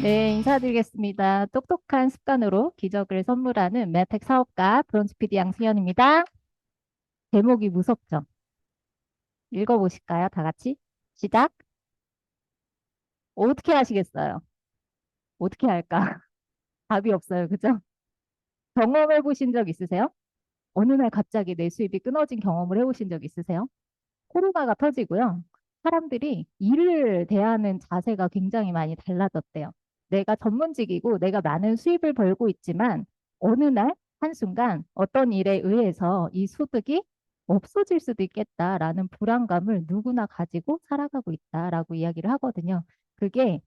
네, 인사드리겠습니다. 똑똑한 습관으로 기적을 선물하는 매텍 사업가 브론즈 PD 양승현입니다. 제목이 무섭죠? 읽어보실까요? 다 같이? 시작. 어떻게 하시겠어요? 어떻게 할까? 답이 없어요. 그죠? 경험해 보신 적 있으세요? 어느 날 갑자기 내 수입이 끊어진 경험을 해보신 적 있으세요? 코로나가 터지고요. 사람들이 일을 대하는 자세가 굉장히 많이 달라졌대요. 내가 전문직이고 내가 많은 수입을 벌고 있지만 어느 날 한순간 어떤 일에 의해서 이 소득이 없어질 수도 있겠다라는 불안감을 누구나 가지고 살아가고 있다라고 이야기를 하거든요. 그게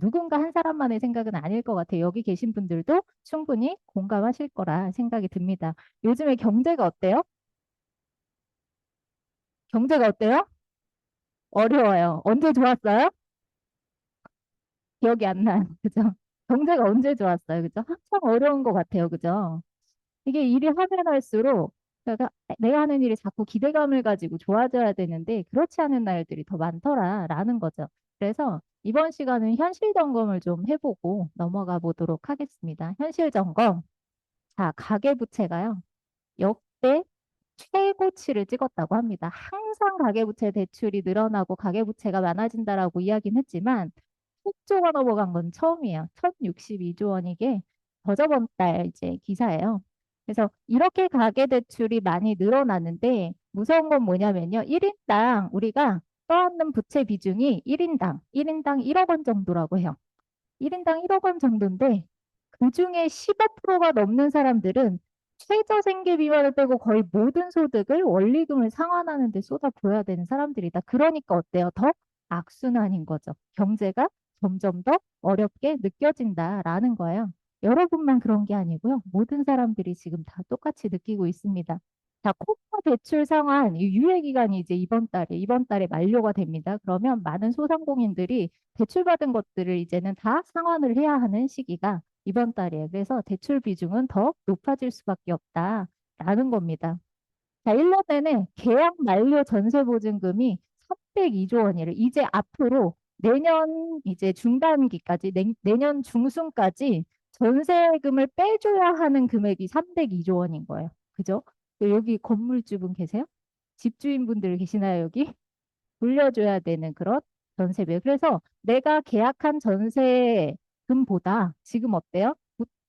누군가 한 사람만의 생각은 아닐 것 같아요. 여기 계신 분들도 충분히 공감하실 거라 생각이 듭니다. 요즘에 경제가 어때요? 경제가 어때요? 어려워요. 언제 좋았어요? 기억이 안 나요. 그죠? 경제가 언제 좋았어요. 그죠? 한참 어려운 것 같아요. 그죠? 이게 일이 하면 할수록 내가 하는 일이 자꾸 기대감을 가지고 좋아져야 되는데 그렇지 않은 날들이 더 많더라라는 거죠. 그래서 이번 시간은 현실 점검을 좀 해보고 넘어가 보도록 하겠습니다. 현실 점검. 자, 가계부채가요. 역대 최고치를 찍었다고 합니다. 항상 가계부채 대출이 늘어나고 가계부채가 많아진다라고 이야기는 했지만 1조가 넘어간 건 처음이에요. 1062조 원 이게 저저번 달 이제 기사예요. 그래서 이렇게 가계대출이 많이 늘어나는데 무서운 건 뭐냐면요. 1인당 우리가 떠안는 부채 비중이 1인당 1억 원 정도라고 해요. 1인당 1억 원 정도인데 그중에 15%가 넘는 사람들은 최저생계 비만을 빼고 거의 모든 소득을 원리금을 상환하는 데 쏟아부어야 되는 사람들이다. 그러니까 어때요? 더 악순환인 거죠. 경제가 점점 더 어렵게 느껴진다라는 거예요. 여러분만 그런 게 아니고요. 모든 사람들이 지금 다 똑같이 느끼고 있습니다. 자, 코로나 대출 상환 이 유예 기간이 이제 이번 달에 만료가 됩니다. 그러면 많은 소상공인들이 대출받은 것들을 이제는 다 상환을 해야 하는 시기가 이번 달이에요. 그래서 대출 비중은 더 높아질 수밖에 없다라는 겁니다. 자, 1년 내내 계약 만료 전세 보증금이 302조 원이를 이제 앞으로 내년 이제 중반기까지 내년 중순까지 전세금을 빼줘야 하는 금액이 302조 원인 거예요. 그죠? 여기 건물주분 계세요? 집주인분들 계시나요, 여기? 돌려줘야 되는 그런 전세비. 그래서 내가 계약한 전세금보다 지금 어때요?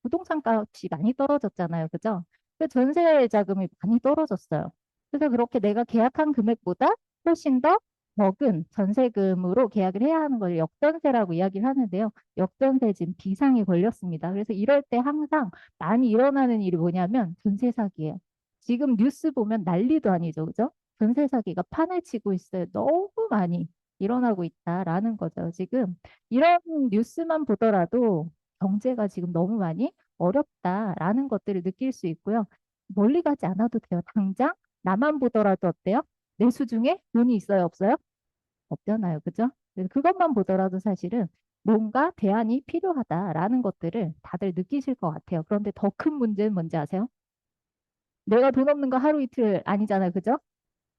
부동산 값이 많이 떨어졌잖아요. 그죠? 그 전세 자금이 많이 떨어졌어요. 그래서 그렇게 내가 계약한 금액보다 훨씬 더 적은 전세금으로 계약을 해야 하는 걸 역전세라고 이야기를 하는데요. 역전세 지금 비상이 걸렸습니다. 그래서 이럴 때 항상 많이 일어나는 일이 뭐냐면 전세 사기예요. 지금 뉴스 보면 난리도 아니죠. 그죠? 전세 사기가 판을 치고 있어요. 너무 많이 일어나고 있다라는 거죠. 지금 이런 뉴스만 보더라도 경제가 지금 너무 많이 어렵다라는 것들을 느낄 수 있고요. 멀리 가지 않아도 돼요. 당장 나만 보더라도 어때요? 내수 중에 돈이 있어요, 없어요? 없잖아요. 그죠? 그래서 그것만 보더라도 사실은 뭔가 대안이 필요하다라는 것들을 다들 느끼실 것 같아요. 그런데 더 큰 문제는 뭔지 아세요? 내가 돈 없는 거 하루 이틀 아니잖아요. 그죠?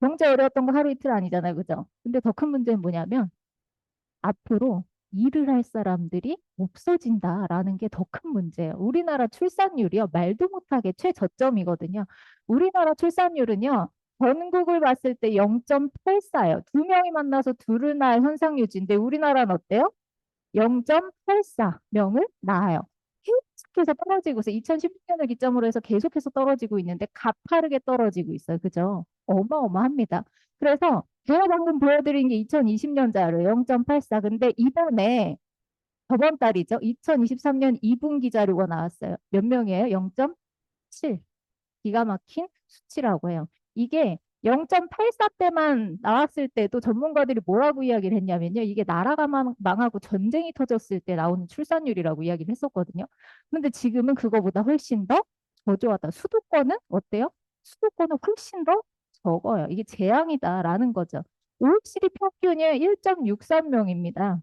경제 어려웠던 거 하루 이틀 아니잖아요. 그죠? 근데 더 큰 문제는 뭐냐면 앞으로 일을 할 사람들이 없어진다라는 게 더 큰 문제예요. 우리나라 출산율이요. 말도 못하게 최저점이거든요. 우리나라 출산율은요. 전국을 봤을 때 0.84예요. 두 명이 만나서 둘을 낳을 현상 유지인데 우리나라는 어때요? 0.84명을 낳아요. 계속해서 떨어지고 있어요. 2016년을 기점으로 해서 계속해서 떨어지고 있는데 가파르게 떨어지고 있어요. 그죠? 어마어마합니다. 그래서 제가 방금 보여드린 게 2020년 자료 0.84. 근데 이번에 저번 달이죠. 2023년 2분기 자료가 나왔어요. 몇 명이에요? 0.7. 기가 막힌 수치라고 해요. 이게 0.84 때만 나왔을 때도 전문가들이 뭐라고 이야기를 했냐면요. 이게 나라가 망하고 전쟁이 터졌을 때 나오는 출산율이라고 이야기를 했었거든요. 근데 지금은 그거보다 훨씬 더 저조하다. 수도권은 어때요? 수도권은 훨씬 더 적어요. 이게 재앙이다라는 거죠. OECD 평균이 1.63명입니다.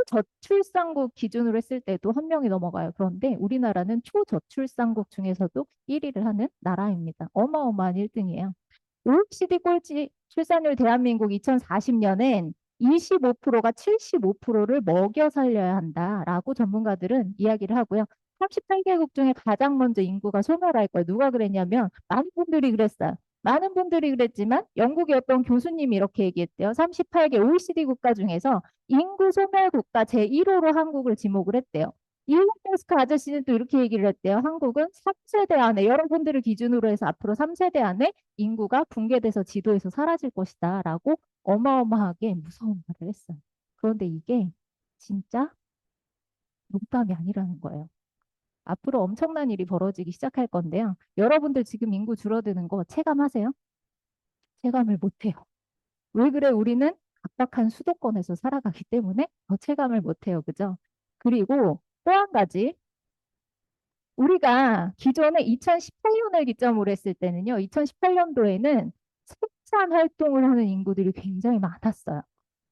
초저출산국 기준으로 했을 때도 한 명이 넘어가요. 그런데 우리나라는 초저출산국 중에서도 1위를 하는 나라입니다. 어마어마한 1등이에요. OECD 꼴찌 출산율 대한민국 2040년엔 25%가 75%를 먹여 살려야 한다라고 전문가들은 이야기를 하고요. 38개국 중에 가장 먼저 인구가 소멸할 거예요. 누가 그랬냐면 많은 분들이 그랬어요. 많은 분들이 그랬지만 영국의 어떤 교수님이 이렇게 얘기했대요. 38개 OECD 국가 중에서 인구 소멸 국가 제1호로 한국을 지목을 했대요. 일론 머스크 아저씨는 또 이렇게 얘기를 했대요. 한국은 3세대 안에 여러분들을 기준으로 해서 앞으로 3세대 안에 인구가 붕괴돼서 지도에서 사라질 것이다 라고 어마어마하게 무서운 말을 했어요. 그런데 이게 진짜 농담이 아니라는 거예요. 앞으로 엄청난 일이 벌어지기 시작할 건데요. 여러분들 지금 인구 줄어드는 거 체감하세요? 체감을 못해요. 왜 그래? 우리는 각박한 수도권에서 살아가기 때문에 더 체감을 못해요. 그죠? 그리고 또 한 가지, 우리가 기존에 2018년을 기점으로 했을 때는요, 2018년도에는 생산 활동을 하는 인구들이 굉장히 많았어요.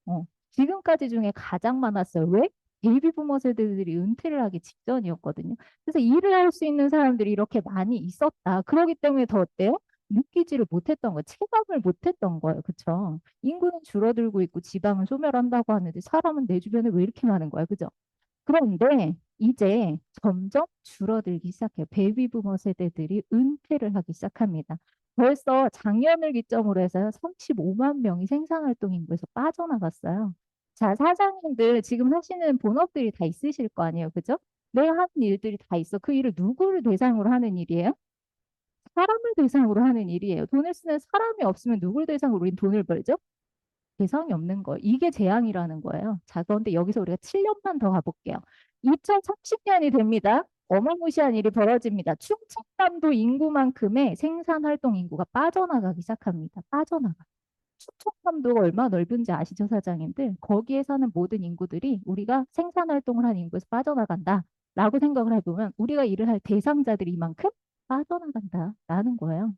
어, 지금까지 중에 가장 많았어요. 왜? 베이비 부머 세대들이 은퇴를 하기 직전이었거든요. 그래서 일을 할 수 있는 사람들이 이렇게 많이 있었다. 그러기 때문에 더 어때요? 느끼지를 못했던 거예요. 체감을 못했던 거예요. 그쵸? 인구는 줄어들고 있고 지방은 소멸한다고 하는데 사람은 내 주변에 왜 이렇게 많은 거야? 그죠? 그런데 이제 점점 줄어들기 시작해요. 베이비 부머 세대들이 은퇴를 하기 시작합니다. 벌써 작년을 기점으로 해서요, 35만 명이 생산활동 인구에서 빠져나갔어요. 자, 사장님들 지금 하시는 본업들이 다 있으실 거 아니에요. 그죠? 내가 하는 일들이 다 있어. 그 일을 누구를 대상으로 하는 일이에요? 사람을 대상으로 하는 일이에요. 돈을 쓰는 사람이 없으면 누굴 대상으로 우린 돈을 벌죠? 대상이 없는 거예요. 이게 재앙이라는 거예요. 자, 그런데 여기서 우리가 7년만 더 가볼게요. 2030년이 됩니다. 어마무시한 일이 벌어집니다. 충청남도 인구만큼의 생산활동 인구가 빠져나가기 시작합니다. 빠져나가. 충청남도가 얼마나 넓은지 아시죠, 사장님들? 거기에 사는 모든 인구들이 우리가 생산활동을 하는 인구에서 빠져나간다. 라고 생각을 해보면 우리가 일을 할 대상자들이 이만큼 빠져나간다라는 거예요.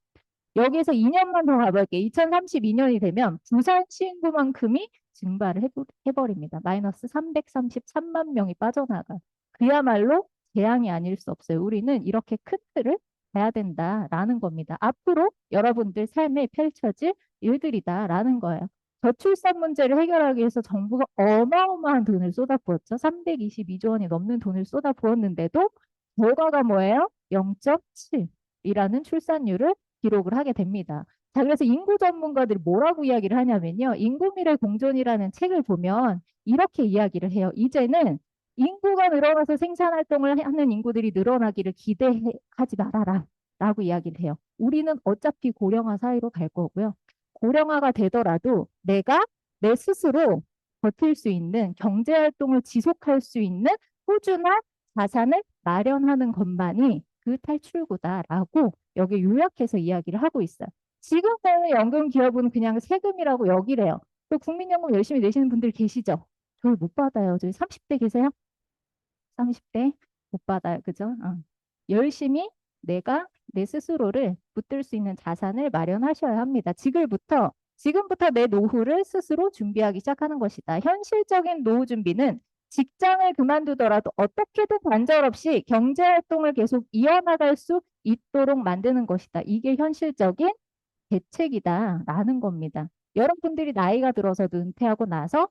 여기에서 2년만 더 가볼게요. 2032년이 되면 부산시 인구만큼이 증발을 해버립니다. 마이너스 333만 명이 빠져나가. 그야말로 재앙이 아닐 수 없어요. 우리는 이렇게 큰 틀을 봐야 된다라는 겁니다. 앞으로 여러분들 삶에 펼쳐질 일들이다라는 거예요. 저출산 문제를 해결하기 위해서 정부가 어마어마한 돈을 쏟아부었죠. 322조 원이 넘는 돈을 쏟아부었는데도 결과가 뭐예요? 0.7이라는 출산율을 기록을 하게 됩니다. 자, 그래서 인구 전문가들이 뭐라고 이야기를 하냐면요. 인구미래 공존이라는 책을 보면 이렇게 이야기를 해요. 이제는 인구가 늘어나서 생산활동을 하는 인구들이 늘어나기를 기대하지 말아라. 라고 이야기를 해요. 우리는 어차피 고령화 사회로 갈 거고요. 고령화가 되더라도 내가 내 스스로 버틸 수 있는 경제활동을 지속할 수 있는 꾸준한 자산을 마련하는 것만이 그 탈출구다라고 여기 요약해서 이야기를 하고 있어요. 지금의 연금기여분은 그냥 세금이라고 여기래요. 또 국민연금 열심히 내시는 분들 계시죠? 저희 못 받아요. 저희 30대 계세요? 30대 못 받아요. 그죠? 열심히 내가 내 스스로를 붙들 수 있는 자산을 마련하셔야 합니다. 지금부터 내 노후를 스스로 준비하기 시작하는 것이다. 현실적인 노후 준비는 직장을 그만두더라도 어떻게든 단절 없이 경제 활동을 계속 이어나갈 수 있도록 만드는 것이다. 이게 현실적인 대책이다라는 겁니다. 여러분들이 나이가 들어서도 은퇴하고 나서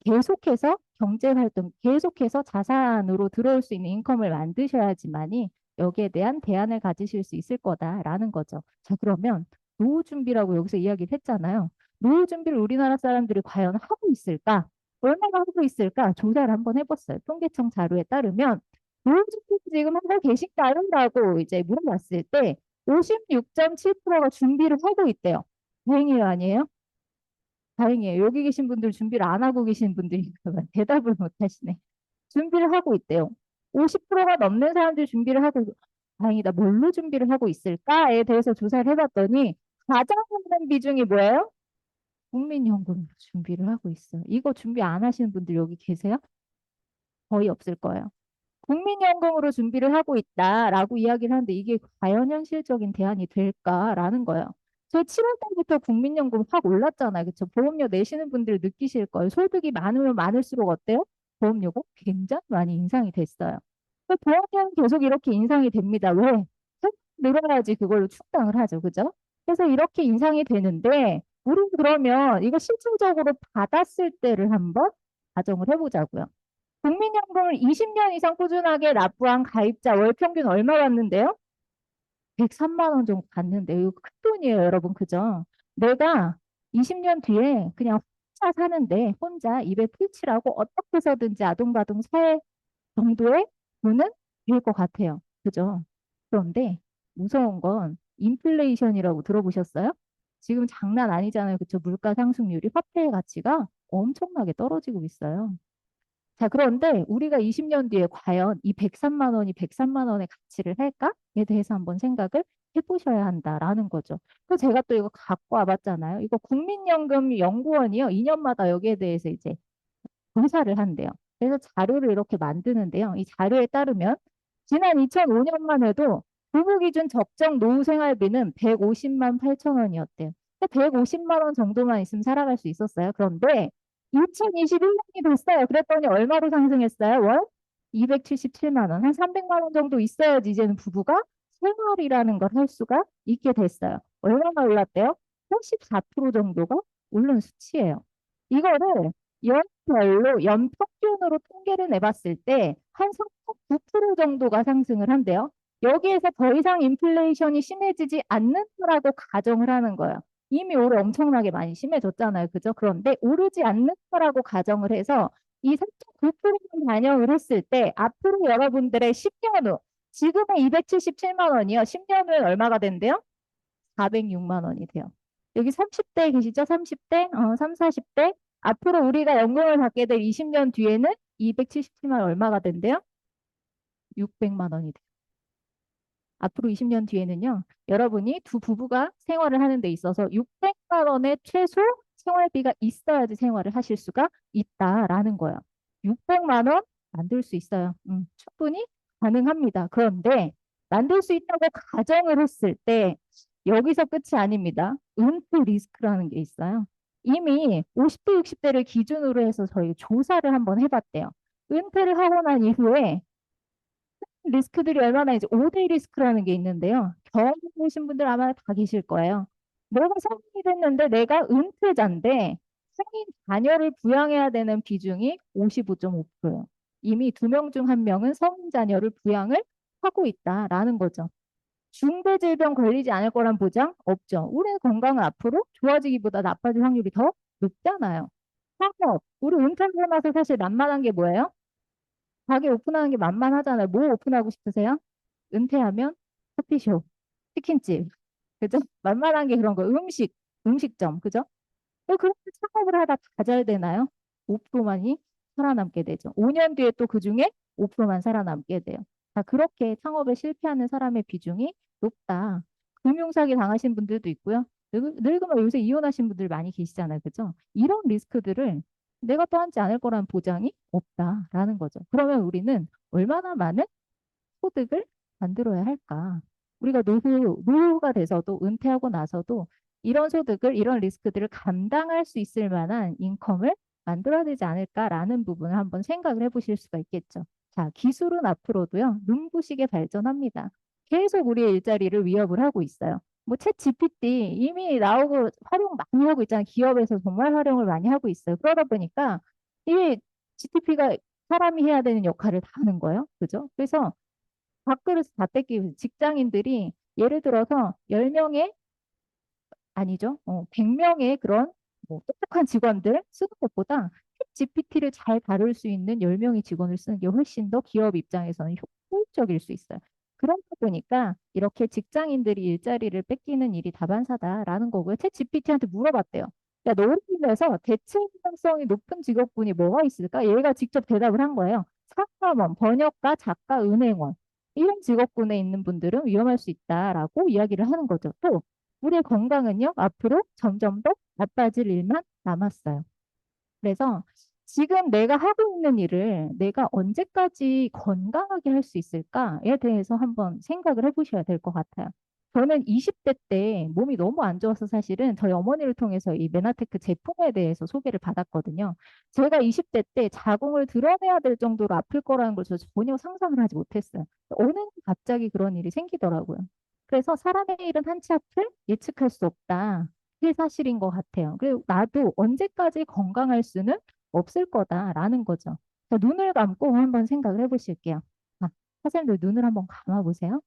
계속해서 경제활동, 계속해서 자산으로 들어올 수 있는 인컴을 만드셔야지만이 여기에 대한 대안을 가지실 수 있을 거다라는 거죠. 자, 그러면 노후 준비라고 여기서 이야기를 했잖아요. 노후 준비를 우리나라 사람들이 과연 하고 있을까? 얼마나 하고 있을까? 조사를 한번 해봤어요. 통계청 자료에 따르면 노후 준비 지금 하고 계신가요라고 이제 물어봤을 때 56.7%가 준비를 하고 있대요. 다행이에요, 아니에요? 다행이에요. 여기 계신 분들 준비를 안 하고 계신 분들인가 봐. 대답을 못 하시네. 준비를 하고 있대요. 50%가 넘는 사람들이 준비를 하고, 다행이다. 뭘로 준비를 하고 있을까에 대해서 조사를 해봤더니 가장 많은 비중이 뭐예요? 국민연금으로 준비를 하고 있어요. 이거 준비 안 하시는 분들 여기 계세요? 거의 없을 거예요. 국민연금으로 준비를 하고 있다라고 이야기를 하는데 이게 과연 현실적인 대안이 될까라는 거예요. 저 7월 달부터 국민연금 확 올랐잖아요. 그렇죠? 보험료 내시는 분들 느끼실 거예요. 소득이 많으면 많을수록 어때요? 보험료가 굉장히 많이 인상이 됐어요. 그 보험료는 계속 이렇게 인상이 됩니다. 왜? 세금이 늘어나야지 그걸로 충당을 하죠. 그죠? 그래서 이렇게 인상이 되는데 우리 그러면 이거 실질적으로 받았을 때를 한번 가정을 해보자고요. 국민연금을 20년 이상 꾸준하게 납부한 가입자 월 평균 얼마 받는데요? 103만 원 정도 받는데 이거 큰 돈이에요, 여러분. 그죠? 내가 20년 뒤에 그냥 혼자 사는데 혼자 입에 풀칠하고 어떻게 해서든지 아둥바둥 살 정도의 돈은 될 것 같아요. 그죠? 그런데 무서운 건 인플레이션이라고 들어보셨어요? 지금 장난 아니잖아요. 그쵸? 물가 상승률이 화폐의 가치가 엄청나게 떨어지고 있어요. 자, 그런데 우리가 20년 뒤에 과연 이 103만 원이 103만 원의 가치를 할까에 대해서 한번 생각을 해보셔야 한다라는 거죠. 그래서 제가 또 이거 갖고 와봤잖아요. 이거 국민연금 연구원이요. 2년마다 여기에 대해서 이제 조사를 한대요. 그래서 자료를 이렇게 만드는데요. 이 자료에 따르면 지난 2005년만 해도 부부 기준 적정 노후 생활비는 150만 8천 원이었대요. 150만 원 정도만 있으면 살아갈 수 있었어요. 그런데 2021년이 됐어요. 그랬더니 얼마로 상승했어요? 월 277만 원. 한 300만 원 정도 있어야지 이제는 부부가 생활이라는 걸 할 수가 있게 됐어요. 얼마나 올랐대요? 84% 정도가 오른 수치예요. 이거를 연별로 연평균으로 통계를 내봤을 때 한 3.9% 정도가 상승을 한대요. 여기에서 더 이상 인플레이션이 심해지지 않는 거라고 가정을 하는 거예요. 이미 올해 엄청나게 많이 심해졌잖아요. 그죠? 그런데 오르지 않는 거라고 가정을 해서 이 3.9%를 반영을 했을 때 앞으로 여러분들의 10년 후, 지금의 277만 원이요. 10년 후엔 얼마가 된대요? 406만 원이 돼요. 여기 30대 계시죠? 30대? 3, 40대? 앞으로 우리가 연금을 받게 될 20년 뒤에는 277만 원 얼마가 된대요? 600만 원이 돼요. 앞으로 20년 뒤에는요, 여러분이 두 부부가 생활을 하는 데 있어서 600만 원의 최소 생활비가 있어야지 생활을 하실 수가 있다라는 거예요. 600만 원 만들 수 있어요. 충분히 가능합니다. 그런데 만들 수 있다고 가정을 했을 때 여기서 끝이 아닙니다. 은퇴 리스크라는 게 있어요. 이미 50대, 60대를 기준으로 해서 저희 조사를 한번 해봤대요. 은퇴를 하고 난 이후에 리스크들이 얼마나 이제 5대 리스크라는 게 있는데요. 경험해보신 분들 아마 다 계실 거예요. 내가 성인이 됐는데 내가 은퇴자인데 성인 자녀를 부양해야 되는 비중이 55.5%예요. 이미 두 명 중 한 명은 성인 자녀를 부양을 하고 있다라는 거죠. 중대질병 걸리지 않을 거란 보장 없죠. 우리의 건강은 앞으로 좋아지기보다 나빠질 확률이 더 높잖아요. 창업, 우리 은퇴하고 나서 사실 만만한 게 뭐예요? 가게 오픈하는 게 만만하잖아요. 뭐 오픈하고 싶으세요? 은퇴하면 커피숍, 치킨집, 그죠? 만만한 게 그런 거, 음식점, 그죠? 그렇게 창업을 하다 다 잘 되나요? 5%만이 살아남게 되죠. 5년 뒤에 또 그중에 5%만 살아남게 돼요. 자, 그렇게 창업에 실패하는 사람의 비중이 높다. 금융사기 당하신 분들도 있고요. 늙으면 요새 이혼하신 분들 많이 계시잖아요. 그죠? 이런 리스크들을 내가 떠안지 않을 거라는 보장이 없다라는 거죠. 그러면 우리는 얼마나 많은 소득을 만들어야 할까? 우리가 노후가 돼서도 은퇴하고 나서도 이런 소득을, 이런 리스크들을 감당할 수 있을 만한 인컴을 만들어야 되지 않을까라는 부분을 한번 생각을 해보실 수가 있겠죠. 자, 기술은 앞으로도요, 눈부시게 발전합니다. 계속 우리의 일자리를 위협을 하고 있어요. 뭐, 챗 GPT 이미 나오고 활용 많이 하고 있잖아요. 기업에서 정말 활용을 많이 하고 있어요. 그러다 보니까 이 GTP가 사람이 해야 되는 역할을 다 하는 거예요. 그죠? 그래서 밥그릇 다 뺏기고 있어요. 직장인들이 예를 들어서 10명의 아니죠. 100명의 그런 뭐 똑똑한 직원들 쓰는 것보다 GPT를 잘 다룰 수 있는 10명의 직원을 쓰는 게 훨씬 더 기업 입장에서는 효율적일 수 있어요. 그러다 보니까 이렇게 직장인들이 일자리를 뺏기는 일이 다반사다라는 거고요. 챗 GPT한테 물어봤대요. 야, 너를 위해서 대체 가능성이 높은 직업군이 뭐가 있을까? 얘가 직접 대답을 한 거예요. 상담원, 번역가, 작가, 은행원. 이런 직업군에 있는 분들은 위험할 수 있다라고 이야기를 하는 거죠. 또 우리의 건강은요, 앞으로 점점 더 나빠질 일만 남았어요. 그래서 지금 내가 하고 있는 일을 내가 언제까지 건강하게 할 수 있을까에 대해서 한번 생각을 해보셔야 될 것 같아요. 저는 20대 때 몸이 너무 안 좋아서 사실은 저희 어머니를 통해서 이 메나테크 제품에 대해서 소개를 받았거든요. 제가 20대 때 자궁을 드러내야 될 정도로 아플 거라는 걸 저 전혀 상상을 하지 못했어요. 어느 날 갑자기 그런 일이 생기더라고요. 그래서 사람의 일은 한치 앞을 예측할 수 없다. 그게 사실인 것 같아요. 그리고 나도 언제까지 건강할 수는 없을 거다라는 거죠. 자, 눈을 감고 한번 생각을 해보실게요. 아, 선생님들 눈을 한번 감아보세요.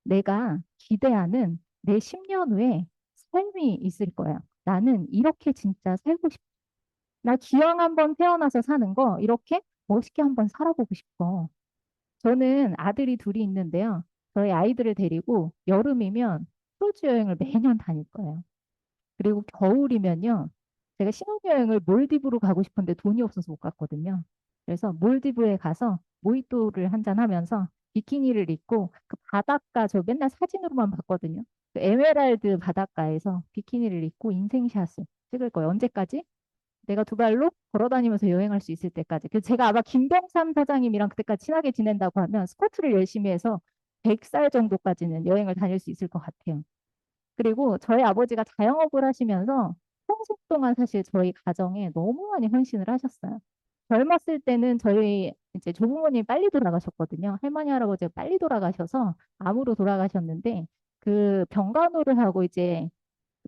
내가 기대하는 내 10년 후에 삶이 있을 거예요. 나는 이렇게 진짜 살고 싶어. 나 기왕 한번 태어나서 사는 거 이렇게 멋있게 한번 살아보고 싶어. 저는 아들이 둘이 있는데요. 저희 아이들을 데리고 여름이면 크루즈 여행을 매년 다닐 거예요. 그리고 겨울이면요. 제가 신혼여행을 몰디브로 가고 싶은데 돈이 없어서 못 갔거든요. 그래서 몰디브에 가서 모히또를 한잔 하면서 비키니를 입고 그 바닷가 저 맨날 사진으로만 봤거든요. 그 에메랄드 바닷가에서 비키니를 입고 인생샷을 찍을 거예요. 언제까지? 내가 두 발로 걸어 다니면서 여행할 수 있을 때까지. 그래서 제가 아마 김병삼 사장님이랑 그때까지 친하게 지낸다고 하면 스쿼트를 열심히 해서 100살 정도까지는 여행을 다닐 수 있을 것 같아요. 그리고 저희 아버지가 자영업을 하시면서 평생 동안 사실 저희 가정에 너무 많이 헌신을 하셨어요. 젊었을 때는 저희 이제 조부모님이 빨리 돌아가셨거든요. 할머니, 할아버지가 빨리 돌아가셔서 암으로 돌아가셨는데 그 병간호를 하고 이제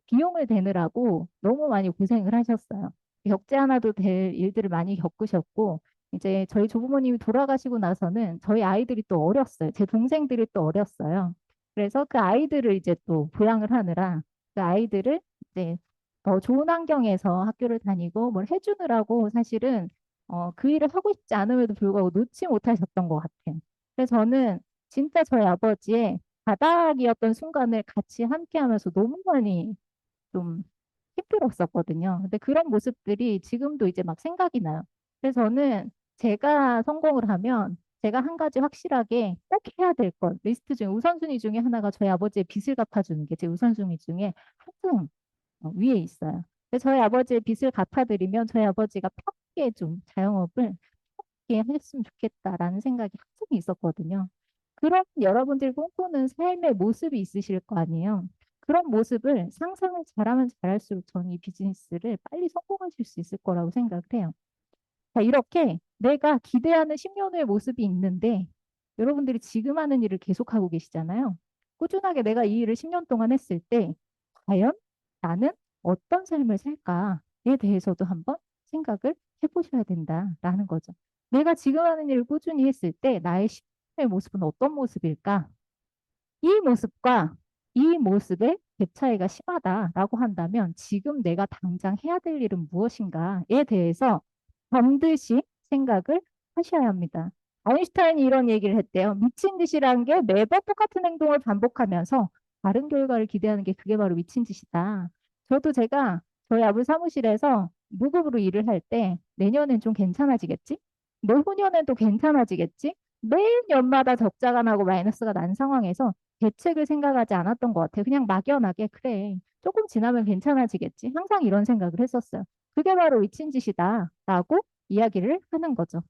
비용을 대느라고 너무 많이 고생을 하셨어요. 겪지 않아도 될 일들을 많이 겪으셨고, 이제 저희 조부모님이 돌아가시고 나서는 저희 아이들이 또 어렸어요. 제 동생들이 또 어렸어요. 그래서 그 아이들을 이제 또 부양을 하느라 그 아이들을 이제 더 좋은 환경에서 학교를 다니고 뭘 해주느라고 사실은 그 일을 하고 싶지 않음에도 불구하고 놓지 못하셨던 것 같아요. 그래서 저는 진짜 저희 아버지의 바닥이었던 순간을 같이 함께 하면서 너무 많이 좀 힘들었었거든요. 근데 그런 모습들이 지금도 이제 막 생각이 나요. 그래서 저는 제가 성공을 하면 제가 한 가지 확실하게 꼭 해야 될 것, 리스트 중에 우선순위 중에 하나가 저희 아버지의 빚을 갚아주는 게 제 우선순위 중에 항상 위에 있어요. 그래서 저희 아버지의 빚을 갚아드리면 저희 아버지가 편하게 좀 자영업을 편하게 하셨으면 좋겠다라는 생각이 항상 있었거든요. 그런 여러분들이 꿈꾸는 삶의 모습이 있으실 거 아니에요. 그런 모습을 상상을 잘하면 잘할수록 저는 이 비즈니스를 빨리 성공하실 수 있을 거라고 생각을 해요. 자, 이렇게 내가 기대하는 10년 후의 모습이 있는데 여러분들이 지금 하는 일을 계속하고 계시잖아요. 꾸준하게 내가 이 일을 10년 동안 했을 때 과연 나는 어떤 삶을 살까에 대해서도 한번 생각을 해보셔야 된다라는 거죠. 내가 지금 하는 일을 꾸준히 했을 때 나의 10년의 모습은 어떤 모습일까? 이 모습과 이 모습의 갭 차이가 심하다라고 한다면 지금 내가 당장 해야 될 일은 무엇인가에 대해서 반드시 생각을 하셔야 합니다. 아인슈타인이 이런 얘기를 했대요. 미친 짓이라는 게 매번 똑같은 행동을 반복하면서 다른 결과를 기대하는 게 그게 바로 미친 짓이다. 저도 제가 저희 아버지 사무실에서 무급으로 일을 할 때 내년엔 좀 괜찮아지겠지? 내후년엔 또 괜찮아지겠지? 매일 연마다 적자가 나고 마이너스가 난 상황에서 대책을 생각하지 않았던 것 같아요. 그냥 막연하게 그래. 조금 지나면 괜찮아지겠지. 항상 이런 생각을 했었어요. 그게 바로 미친 짓이다라고 이야기를 하는 거죠.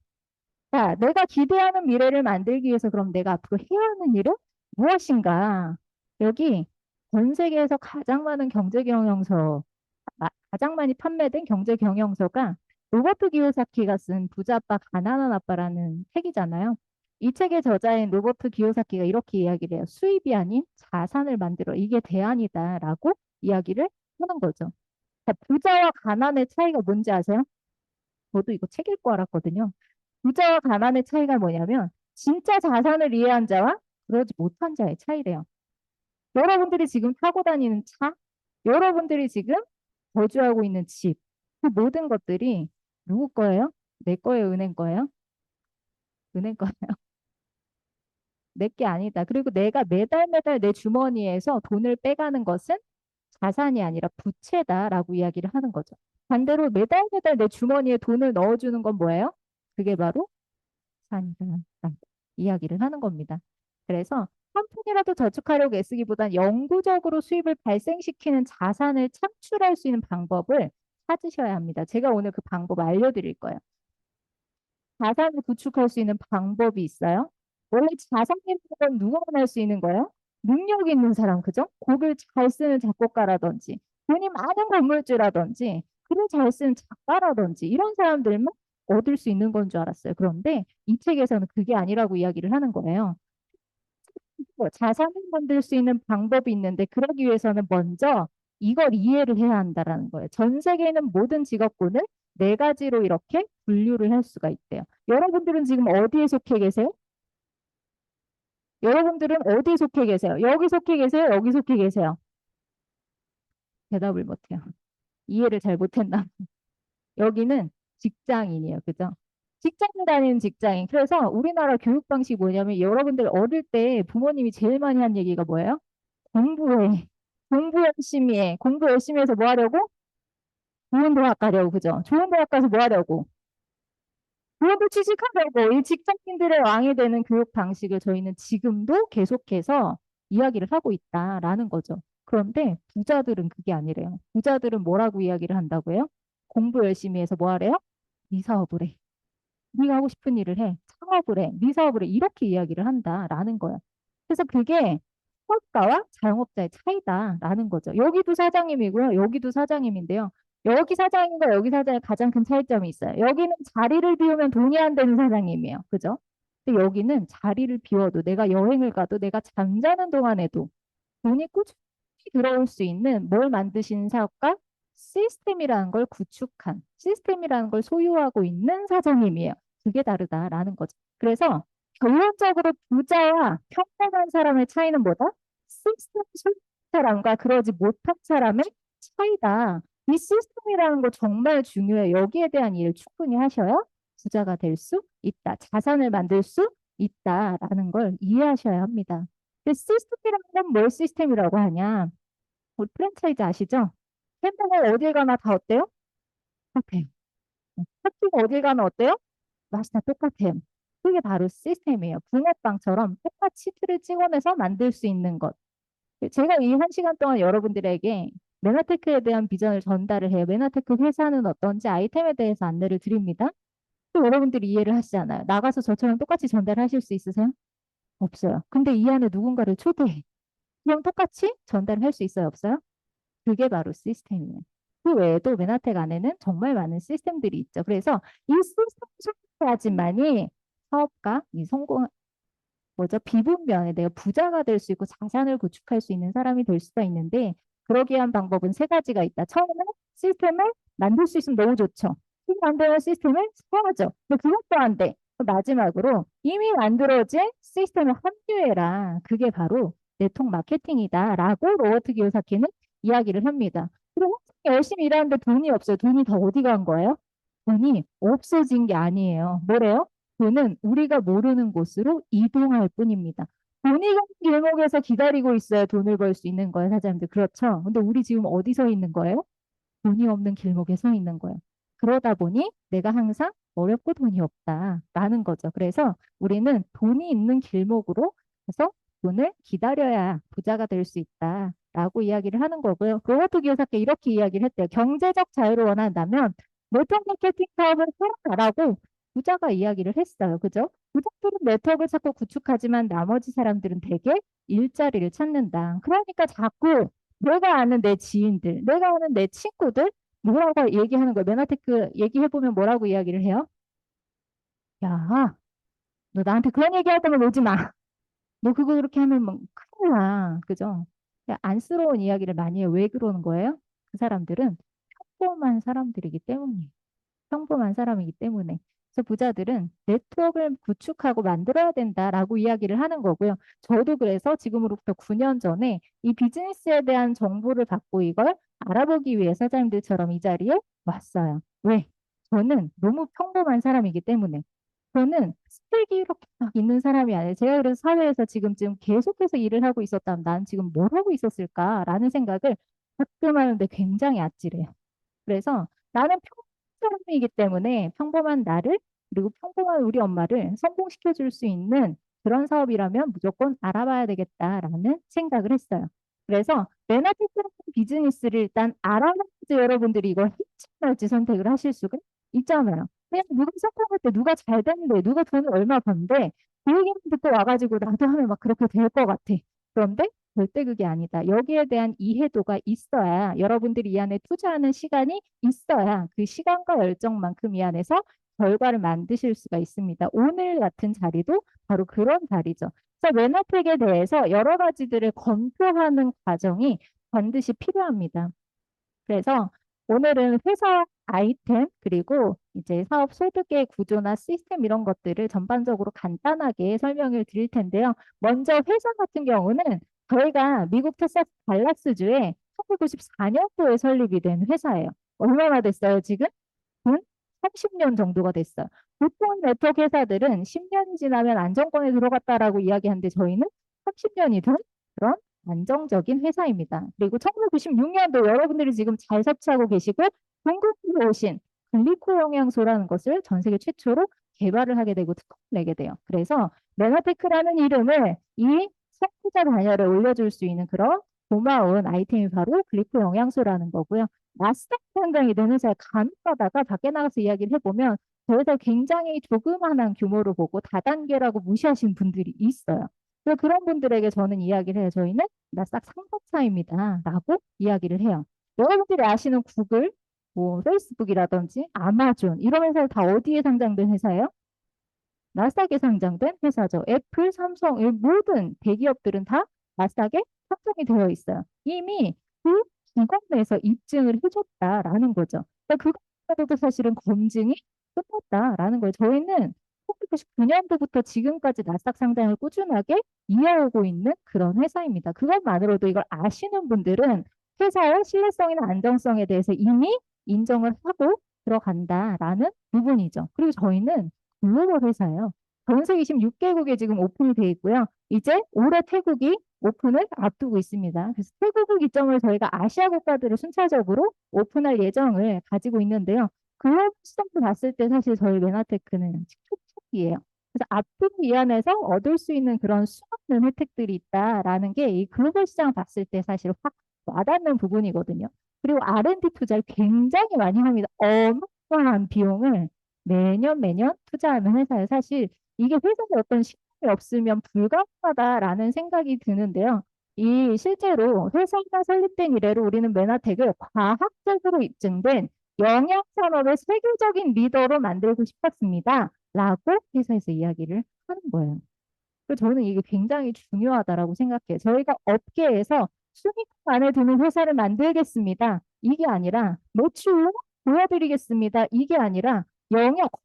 자, 내가 기대하는 미래를 만들기 위해서 그럼 내가 앞으로 해야 하는 일은 무엇인가? 여기 전 세계에서 가장 많은 경제 경영서, 가장 많이 판매된 경제 경영서가 로버트 기요사키가 쓴 부자 아빠 가난한 아빠라는 책이잖아요. 이 책의 저자인 로버트 기요사키가 이렇게 이야기를 해요. 수입이 아닌 자산을 만들어 이게 대안이다라고 이야기를 하는 거죠. 자, 부자와 가난의 차이가 뭔지 아세요? 저도 이거 책 읽고 알았거든요. 부자와 가난의 차이가 뭐냐면 진짜 자산을 이해한 자와 그러지 못한 자의 차이래요. 여러분들이 지금 타고 다니는 차, 여러분들이 지금 거주하고 있는 집, 그 모든 것들이 누구 거예요? 내 거예요, 은행 거예요? 은행 거예요. 내 게 아니다. 그리고 내가 매달 매달 내 주머니에서 돈을 빼가는 것은 자산이 아니라 부채다라고 이야기를 하는 거죠. 반대로 매달 매달 내 주머니에 돈을 넣어주는 건 뭐예요? 그게 바로 자산이다. 이야기를 하는 겁니다. 그래서 한 푼이라도 저축하려고 애쓰기보단 영구적으로 수입을 발생시키는 자산을 창출할 수 있는 방법을 찾으셔야 합니다. 제가 오늘 그 방법 알려드릴 거예요. 자산을 구축할 수 있는 방법이 있어요. 원래 자산이라는 건 누구나 할 수 있는 거예요? 능력 있는 사람, 그죠? 곡을 잘 쓰는 작곡가라든지, 돈이 많은 건물주라든지, 글을 잘 쓰는 작가라든지, 이런 사람들만 얻을 수 있는 건 줄 알았어요. 그런데 이 책에서는 그게 아니라고 이야기를 하는 거예요. 자산을 만들 수 있는 방법이 있는데, 그러기 위해서는 먼저 이걸 이해를 해야 한다라는 거예요. 전 세계에 있는 모든 직업군을 네 가지로 이렇게 분류를 할 수가 있대요. 여러분들은 지금 어디에 속해 계세요? 여러분들은 어디에 속해 계세요? 여기 속해 계세요? 여기 속해 계세요? 대답을 못해요. 이해를 잘 못했나? 여기는 직장인이에요. 그죠? 직장 다니는 직장인. 그래서 우리나라 교육 방식이 뭐냐면 여러분들 어릴 때 부모님이 제일 많이 한 얘기가 뭐예요? 공부해. 공부 열심히 해. 공부 열심히 해서 뭐 하려고? 좋은 대학 가려고. 그죠? 좋은 대학 가서 뭐 하려고? 그것도 취직하려고 이 직장인들의 왕이 되는 교육 방식을 저희는 지금도 계속해서 이야기를 하고 있다라는 거죠. 그런데 부자들은 그게 아니래요. 부자들은 뭐라고 이야기를 한다고요? 공부 열심히 해서 뭐 하래요? 네 사업을 해. 네가 하고 싶은 일을 해. 창업을 해. 네 사업을 해. 이렇게 이야기를 한다라는 거예요. 그래서 그게 사업가와 자영업자의 차이다라는 거죠. 여기도 사장님이고요. 여기도 사장님인데요. 여기 사장님과 여기 사장의 가장 큰 차이점이 있어요. 여기는 자리를 비우면 돈이 안 되는 사장님이에요. 그죠? 근데 여기는 자리를 비워도 내가 여행을 가도 내가 잠자는 동안에도 돈이 꾸준히 들어올 수 있는 뭘 만드신 사업가? 시스템이라는 걸 구축한, 시스템이라는 걸 소유하고 있는 사장님이에요. 그게 다르다라는 거죠. 그래서 결론적으로 부자와 평범한 사람의 차이는 뭐다? 시스템 소유 사람과 그러지 못한 사람의 차이다. 이 시스템이라는 거 정말 중요해요. 여기에 대한 일을 충분히 하셔야 부자가 될 수 있다. 자산을 만들 수 있다라는 걸 이해하셔야 합니다. 근데 시스템이라는 건 뭘 시스템이라고 하냐? 우리 프랜차이즈 아시죠? 햄버거 어딜 가나 다 어때요? 똑같아요. 핫도그 어딜 가나 어때요? 맛이 다 똑같아요. 그게 바로 시스템이에요. 붕어빵처럼 똑같이 틀을 찍어내서 만들 수 있는 것. 제가 이 한 시간 동안 여러분들에게 메나테크에 대한 비전을 전달을 해요. 메나테크 회사는 어떤지 아이템에 대해서 안내를 드립니다. 또 여러분들이 이해를 하시잖아요. 나가서 저처럼 똑같이 전달하실 수 있으세요? 없어요. 근데 이 안에 누군가를 초대해. 그럼 똑같이 전달할 수 있어요? 없어요? 그게 바로 시스템이에요. 그 외에도 메나텍 안에는 정말 많은 시스템들이 있죠. 그래서 이 시스템 속에야지만이 사업가, 이 성공, 뭐죠? 비분면에 내가 부자가 될 수 있고 자산을 구축할 수 있는 사람이 될 수가 있는데 그러기 위한 방법은 세 가지가 있다. 처음에 시스템을 만들 수 있으면 너무 좋죠. 이안 되는 시스템을 사야죠. 근데 그것도 안 돼. 마지막으로 이미 만들어진 시스템을 합류해라. 그게 바로 네트워크 마케팅이다라고 로버트 기요사키는 이야기를 합니다. 그리고 열심히 일하는데 돈이 없어요. 돈이 다 어디 간 거예요? 돈이 없어진 게 아니에요. 뭐래요? 돈은 우리가 모르는 곳으로 이동할 뿐입니다. 돈이 가는 길목에서 기다리고 있어야 돈을 벌 수 있는 거예요, 사장님들. 그렇죠? 근데 우리 지금 어디 서 있는 거예요? 돈이 없는 길목에 서 있는 거예요. 그러다 보니 내가 항상 어렵고 돈이 없다라는 거죠. 그래서 우리는 돈이 있는 길목으로 해서 돈을 기다려야 부자가 될 수 있다라고 이야기를 하는 거고요. 로버트 기요사키 이렇게 이야기를 했대요. 경제적 자유를 원한다면 네트워크 마케팅 사업을 해라라고 부자가 이야기를 했어요. 그죠? 부자들은 네트워크를 찾고 구축하지만 나머지 사람들은 대개 일자리를 찾는다. 그러니까 자꾸 내가 아는 내 지인들, 내가 아는 내 친구들, 뭐라고 얘기하는 거야. 메나테크 얘기해보면 뭐라고 이야기를 해요? 야, 너 나한테 그런 얘기할 거면 오지 마. 너 그거 그렇게 하면 뭐 큰일 나. 그죠? 안쓰러운 이야기를 많이 해요. 왜 그러는 거예요? 그 사람들은 평범한 사람들이기 때문이에요. 평범한 사람이기 때문에. 그래서 부자들은 네트워크를 구축하고 만들어야 된다라고 이야기를 하는 거고요. 저도 그래서 지금으로부터 9년 전에 이 비즈니스에 대한 정보를 받고 이걸 알아보기 위해 사장님들처럼 이 자리에 왔어요. 왜? 저는 너무 평범한 사람이기 때문에. 저는 스펙이 이렇게 막 있는 사람이 아니에요. 제가 그래서 사회에서 지금쯤 계속해서 일을 하고 있었다면 난 지금 뭘 하고 있었을까라는 생각을 가끔 하는데 굉장히 아찔해요. 그래서 나는 평범한 사람이기 때문에 평범한 나를 그리고 평범한 우리 엄마를 성공시켜 줄 수 있는 그런 사업이라면 무조건 알아봐야 되겠다라는 생각을 했어요. 그래서 메나테크 비즈니스를 일단 알아봐야지 여러분들이 이걸 할지 선택을 하실 수가 있잖아요. 그냥 누가 성공할 때 누가 잘 됐는데 누가 돈을 얼마 번데 그 얘기만 듣고 와가지고 나도 하면 막 그렇게 될 것 같아. 그런데 절대 그게 아니다. 여기에 대한 이해도가 있어야 여러분들이 이 안에 투자하는 시간이 있어야 그 시간과 열정만큼 이 안에서 결과를 만드실 수가 있습니다. 오늘 같은 자리도 바로 그런 자리죠. 그래서 메나텍에 대해서 여러 가지들을 검토하는 과정이 반드시 필요합니다. 그래서 오늘은 회사 아이템 그리고 이제 사업 소득의 구조나 시스템 이런 것들을 전반적으로 간단하게 설명을 드릴 텐데요. 먼저 회사 같은 경우는 저희가 미국 텍사스 달라스주에 1994년도에 설립이 된 회사예요. 얼마나 됐어요, 지금? 응? 30년 정도가 됐어요. 보통 네트워크 회사들은 10년이 지나면 안정권에 들어갔다라고 이야기하는데 저희는 30년이 된 그런 안정적인 회사입니다. 그리고 1996년도 여러분들이 지금 잘 섭취하고 계시고 궁극으로 오신 글리코 영양소라는 것을 전 세계 최초로 개발을 하게 되고 특허를 내게 돼요. 그래서 메나테크라는 이름을 이 선구자 단열에 올려줄 수 있는 그런 고마운 아이템이 바로 글리코 영양소라는 거고요. 나스닥 상장이 된 회사에 간혹 가다가 밖에 나가서 이야기를 해보면 저희가 굉장히 조그만한 규모로 보고 다단계라고 무시하시는 분들이 있어요. 그래서 그런 분들에게 저는 이야기를 해요. 저희는 나스닥 상장사입니다. 라고 이야기를 해요. 여러분들이 아시는 구글, 뭐 페이스북이라든지 아마존 이런 회사들 다 어디에 상장된 회사예요? 나스닥에 상장된 회사죠. 애플, 삼성, 이 모든 대기업들은 다 나스닥에 상장이 되어 있어요. 이미 그 기관에서 입증을 해줬다라는 거죠. 그러니까 그것도 사실은 검증이 끝났다라는 거예요. 저희는 1999년도부터 지금까지 나스닥 상장을 꾸준하게 이어오고 있는 그런 회사입니다. 그것만으로도 이걸 아시는 분들은 회사의 신뢰성이나 안정성에 대해서 이미 인정을 하고 들어간다라는 부분이죠. 그리고 저희는 글로벌 회사예요. 전 세계 26개국에 지금 오픈이 돼 있고요. 이제 올해 태국이 오픈을 앞두고 있습니다. 그래서 태국을 기점으로 저희가 아시아 국가들을 순차적으로 오픈할 예정을 가지고 있는데요. 글로벌 시장도 봤을 때 사실 저희 메나테크는 축적이에요. 그래서 앞으로 이 안에서 얻을 수 있는 그런 수많은 혜택들이 있다라는 게 이 글로벌 시장 봤을 때 사실 확 와닿는 부분이거든요. 그리고 R&D 투자를 굉장히 많이 합니다. 어마어마한 비용을 매년 투자하는 회사예요. 사실 이게 회사에 어떤 시간이 없으면 불가능하다라는 생각이 드는데요. 이 실제로 회사가 설립된 이래로 우리는 메나텍을 과학적으로 입증된 영양산업의 세계적인 리더로 만들고 싶었습니다. 라고 회사에서 이야기를 하는 거예요. 그래서 저는 이게 굉장히 중요하다라고 생각해요. 저희가 업계에서 순위권 안에 드는 회사를 만들겠습니다. 이게 아니라 매출로 보여드리겠습니다. 이게 아니라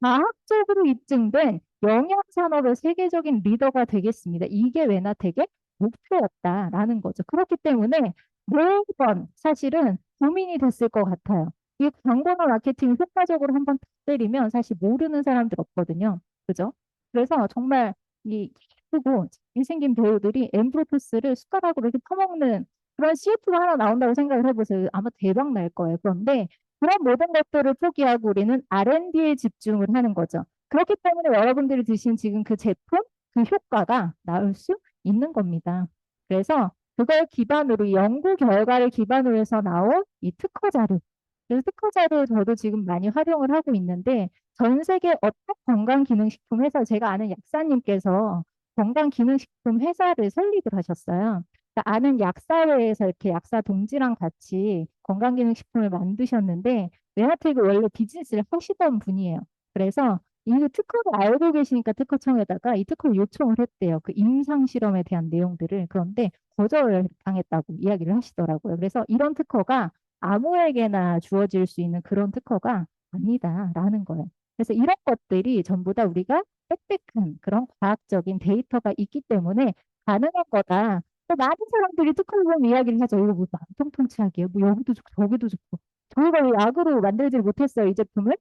과학적으로 입증된 영양산업의 세계적인 리더가 되겠습니다. 이게 메나텍의 목표였다라는 거죠. 그렇기 때문에 매번 사실은 고민이 됐을 것 같아요. 이 광고나 마케팅 효과적으로 한번 때리면 사실 모르는 사람들 없거든요. 그죠? 그래서 정말 이 예쁘고 잘생긴 배우들이 엠브로프스를 숟가락으로 이렇게 퍼먹는 그런 CF가 하나 나온다고 생각을 해보세요. 아마 대박 날 거예요. 그런데 그런 모든 것들을 포기하고 우리는 R&D에 집중을 하는 거죠. 그렇기 때문에 여러분들이 드신 지금 그 제품, 그 효과가 나올 수 있는 겁니다. 그래서 그걸 기반으로 연구 결과를 기반으로 해서 나온 이 특허 자료. 그래서 특허 자료 저도 지금 많이 활용을 하고 있는데 전 세계 어떤 건강기능식품 회사 제가 아는 약사님께서 건강기능식품 회사를 설립을 하셨어요. 그러니까 아는 약사회에서 이렇게 약사 동지랑 같이 건강기능식품을 만드셨는데 메나텍이 원래 비즈니스를 하시던 분이에요. 그래서 이 특허를 알고 계시니까 특허청에다가 이 특허를 요청을 했대요. 그 임상 실험에 대한 내용들을. 그런데 거절을 당했다고 이야기를 하시더라고요. 그래서 이런 특허가 아무에게나 주어질 수 있는 그런 특허가 아니다라는 거예요. 그래서 이런 것들이 전부 다 우리가 빽빽한 그런 과학적인 데이터가 있기 때문에 가능한 거다. 또 많은 사람들이 특허를 보면 이야기를 하죠. 이거 뭐 만병통치약이에요. 뭐 여기도 좋고 저기도 좋고. 저희가 왜 약으로 만들지 못했어요, 이 제품을?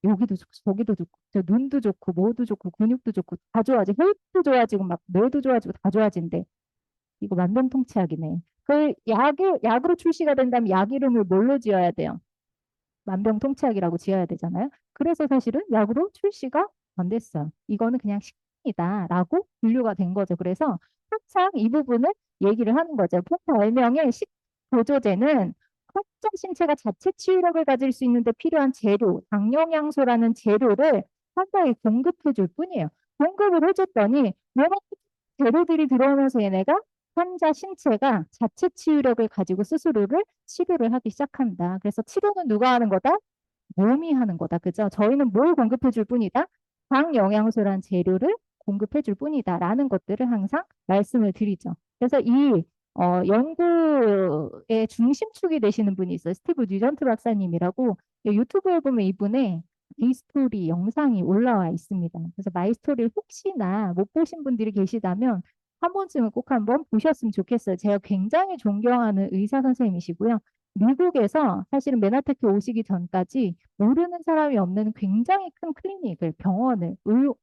여기도 좋고 저기도 좋고 저 눈도 좋고 뭐도 좋고 근육도 좋고 다 좋아지고 혈도 좋아지고 막 뇌도 좋아지고 다 좋아진대. 이거 만병통치약이네. 그 약으로 출시가 된다면 약 이름을 뭘로 지어야 돼요? 만병통치약이라고 지어야 되잖아요. 그래서 사실은 약으로 출시가 안 됐어요. 이거는 그냥 식품이다라고 분류가 된 거죠. 그래서 항상 이 부분을 얘기를 하는 거죠. 별명의 식보조제는 각종 신체가 자체 치유력을 가질 수 있는데 필요한 재료, 당영양소라는 재료를 환자에게 공급해 줄 뿐이에요. 공급을 해줬더니 뭐가 재료들이 들어오면서 얘네가 환자 신체가 자체 치유력을 가지고 스스로를 치료를 하기 시작한다. 그래서 치료는 누가 하는 거다? 몸이 하는 거다. 그죠? 저희는 뭘 공급해 줄 뿐이다? 당영양소란 재료를 공급해 줄 뿐이다. 라는 것들을 항상 말씀을 드리죠. 그래서 이 연구의 중심축이 되시는 분이 있어요. 스티브 뉴전트 박사님이라고. 유튜브에 보면 이분의 히스토리 영상이 올라와 있습니다. 그래서 마이스토리를 혹시나 못 보신 분들이 계시다면 한 번쯤은 꼭 한번 보셨으면 좋겠어요. 제가 굉장히 존경하는 의사 선생님이시고요. 미국에서 사실은 맨하탄에 오시기 전까지 모르는 사람이 없는 굉장히 큰 클리닉을, 병원을,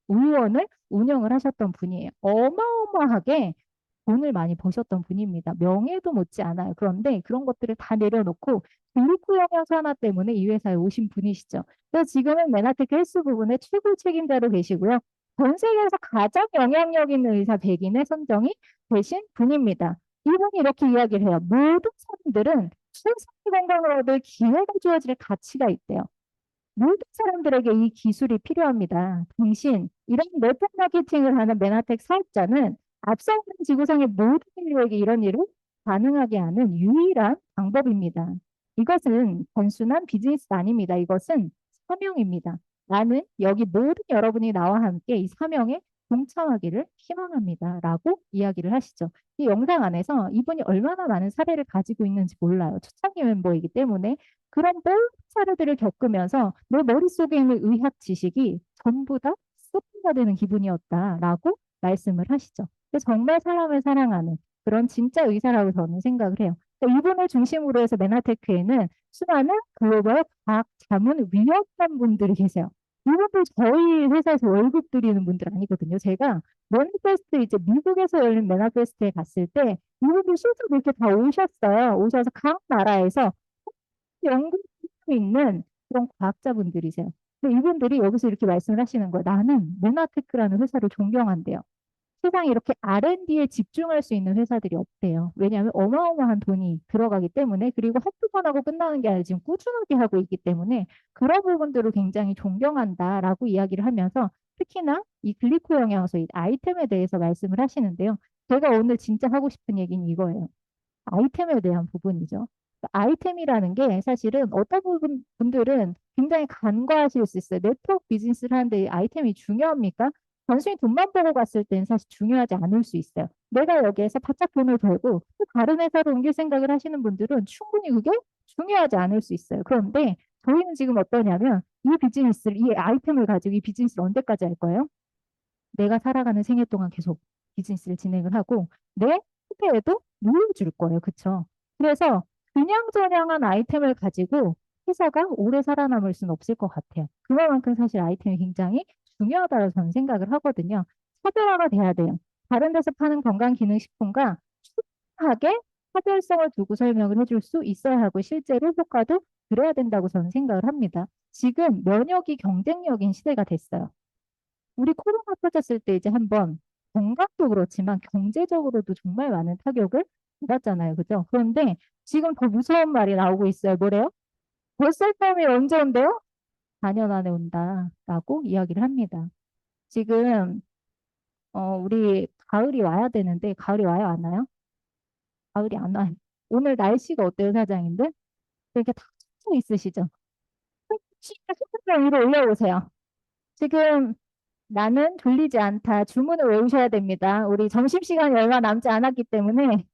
의원을 운영을 하셨던 분이에요. 어마어마하게 돈을 많이 버셨던 분입니다. 명예도 못지 않아요. 그런데 그런 것들을 다 내려놓고 글루코 영양소 하나 때문에 이 회사에 오신 분이시죠. 그래서 지금은 맨하탄 헬스 부분의 최고 책임자로 계시고요. 전 세계에서 가장 영향력 있는 의사 100인에 선정이 되신 분입니다. 이분이 이렇게 이야기를 해요. 모든 사람들은 최상의 건강을 얻을 기회가 주어질 가치가 있대요. 모든 사람들에게 이 기술이 필요합니다. 당신, 이런 네트워크 마케팅을 하는 맨하텍 사업자는 앞서 있는 지구상의 모든 인류에게 이런 일을 가능하게 하는 유일한 방법입니다. 이것은 단순한 비즈니스가 아닙니다. 이것은 사명입니다. 나는 여기 모든 여러분이 나와 함께 이 사명에 동참하기를 희망합니다. 라고 이야기를 하시죠. 이 영상 안에서 이분이 얼마나 많은 사례를 가지고 있는지 몰라요. 초창기 멤버이기 때문에 그런 모든 사례들을 겪으면서 내 머릿속에 있는 의학 지식이 전부 다 쏟아가 되는 기분이었다라고 말씀을 하시죠. 그래서 정말 사람을 사랑하는 그런 진짜 의사라고 저는 생각을 해요. 그러니까 이분을 중심으로 해서 맨하테크에는 수많은 글로벌 과학 자문 위협한 분들이 계세요. 이분들 저희 회사에서 월급 드리는 분들 아니거든요. 제가 머니페스트 이제 미국에서 열린 맨하페스트에 갔을 때 이분들 실제로 이렇게 다 오셨어요. 오셔서 각 나라에서 연구하고 있는 그런 과학자분들이세요. 근데 이분들이 여기서 이렇게 말씀을 하시는 거예요. 나는 모나테크라는 회사를 존경한대요. 세상에 이렇게 R&D에 집중할 수 있는 회사들이 없대요. 왜냐하면 어마어마한 돈이 들어가기 때문에 그리고 한두 번 하고 끝나는 게 아니라 지금 꾸준하게 하고 있기 때문에 그런 부분들을 굉장히 존경한다라고 이야기를 하면서 특히나 이 글리코 영양소 이 아이템에 대해서 말씀을 하시는데요. 제가 오늘 진짜 하고 싶은 얘기는 이거예요. 아이템에 대한 부분이죠. 아이템이라는 게 사실은 어떤 분들은 굉장히 간과하실 수 있어요. 네트워크 비즈니스를 하는데 아이템이 중요합니까? 단순히 돈만 보고 갔을 때는 사실 중요하지 않을 수 있어요. 내가 여기에서 바짝 돈을 벌고 또 다른 회사로 옮길 생각을 하시는 분들은 충분히 그게 중요하지 않을 수 있어요. 그런데 저희는 지금 어떠냐면 이 비즈니스를, 이 아이템을 가지고 이 비즈니스를 언제까지 할 거예요? 내가 살아가는 생애 동안 계속 비즈니스를 진행을 하고 내 후대에도 물려줄 거예요. 그쵸? 그래서 그냥저냥한 아이템을 가지고 회사가 오래 살아남을 수는 없을 것 같아요. 그만큼 사실 아이템이 굉장히 중요하다고 저는 생각을 하거든요. 차별화가 돼야 돼요. 다른 데서 파는 건강기능식품과 충분하게 차별성을 두고 설명을 해줄 수 있어야 하고 실제로 효과도 그래야 된다고 저는 생각을 합니다. 지금 면역이 경쟁력인 시대가 됐어요. 우리 코로나 터졌을 때 이제 한번 건강도 그렇지만 경제적으로도 정말 많은 타격을 받았잖아요. 그죠? 그런데 지금 더 무서운 말이 나오고 있어요. 뭐래요? 월세금이 언제 온대요? 4년 안에 온다라고 이야기를 합니다. 지금 우리 가을이 와야 되는데 가을이 와요? 안 와요? 가을이 안 와요. 오늘 날씨가 어때요, 사장님들? 이렇게 다 쳐 있으시죠? 휴대폰 위로 올려보세요. 지금 나는 졸리지 않다. 주문을 외우셔야 됩니다. 우리 점심시간이 얼마 남지 않았기 때문에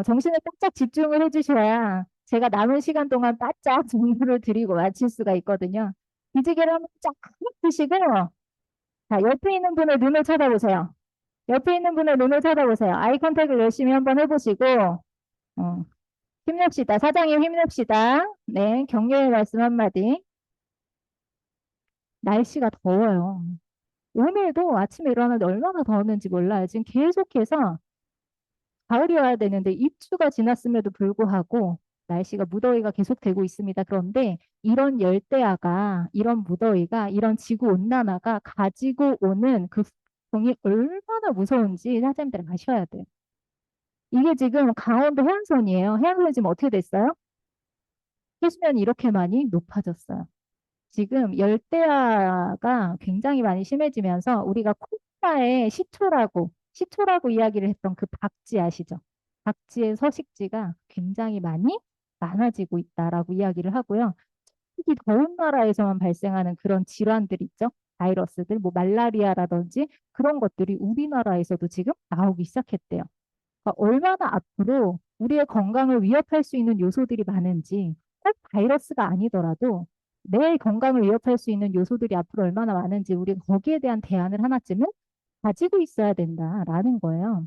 정신을 바짝 집중을 해주셔야 제가 남은 시간 동안 바짝 정보를 드리고 마칠 수가 있거든요. 기지개를 한번 쫙 펴시고 자, 옆에 있는 분의 눈을 쳐다보세요. 옆에 있는 분의 눈을 쳐다보세요. 아이 컨택을 열심히 한번 해보시고 어, 힘냅시다. 사장님 힘냅시다. 네, 격려의 말씀 한마디. 날씨가 더워요. 오늘도 아침에 일어나는데 얼마나 더웠는지 몰라요. 지금 계속해서 가을이 와야 되는데 입추가 지났음에도 불구하고 날씨가 무더위가 계속되고 있습니다. 그런데 이런 열대야가, 이런 무더위가, 이런 지구 온난화가 가지고 오는 그 고통이 얼마나 무서운지 사장님들 아셔야 돼요. 이게 지금 강원도 해안선이에요. 해안선이 지금 어떻게 됐어요? 해수면이 이렇게 많이 높아졌어요. 지금 열대야가 굉장히 많이 심해지면서 우리가 코로나의 시초라고 이야기를 했던 그 박쥐 아시죠? 박쥐의 서식지가 굉장히 많이 많아지고 있다라고 이야기를 하고요. 특히 더운 나라에서만 발생하는 그런 질환들 있죠? 바이러스들, 뭐 말라리아라든지 그런 것들이 우리나라에서도 지금 나오기 시작했대요. 그러니까 얼마나 앞으로 우리의 건강을 위협할 수 있는 요소들이 많은지, 꼭 바이러스가 아니더라도 내 건강을 위협할 수 있는 요소들이 앞으로 얼마나 많은지 우리가 거기에 대한 대안을 하나쯤은 가지고 있어야 된다라는 거예요.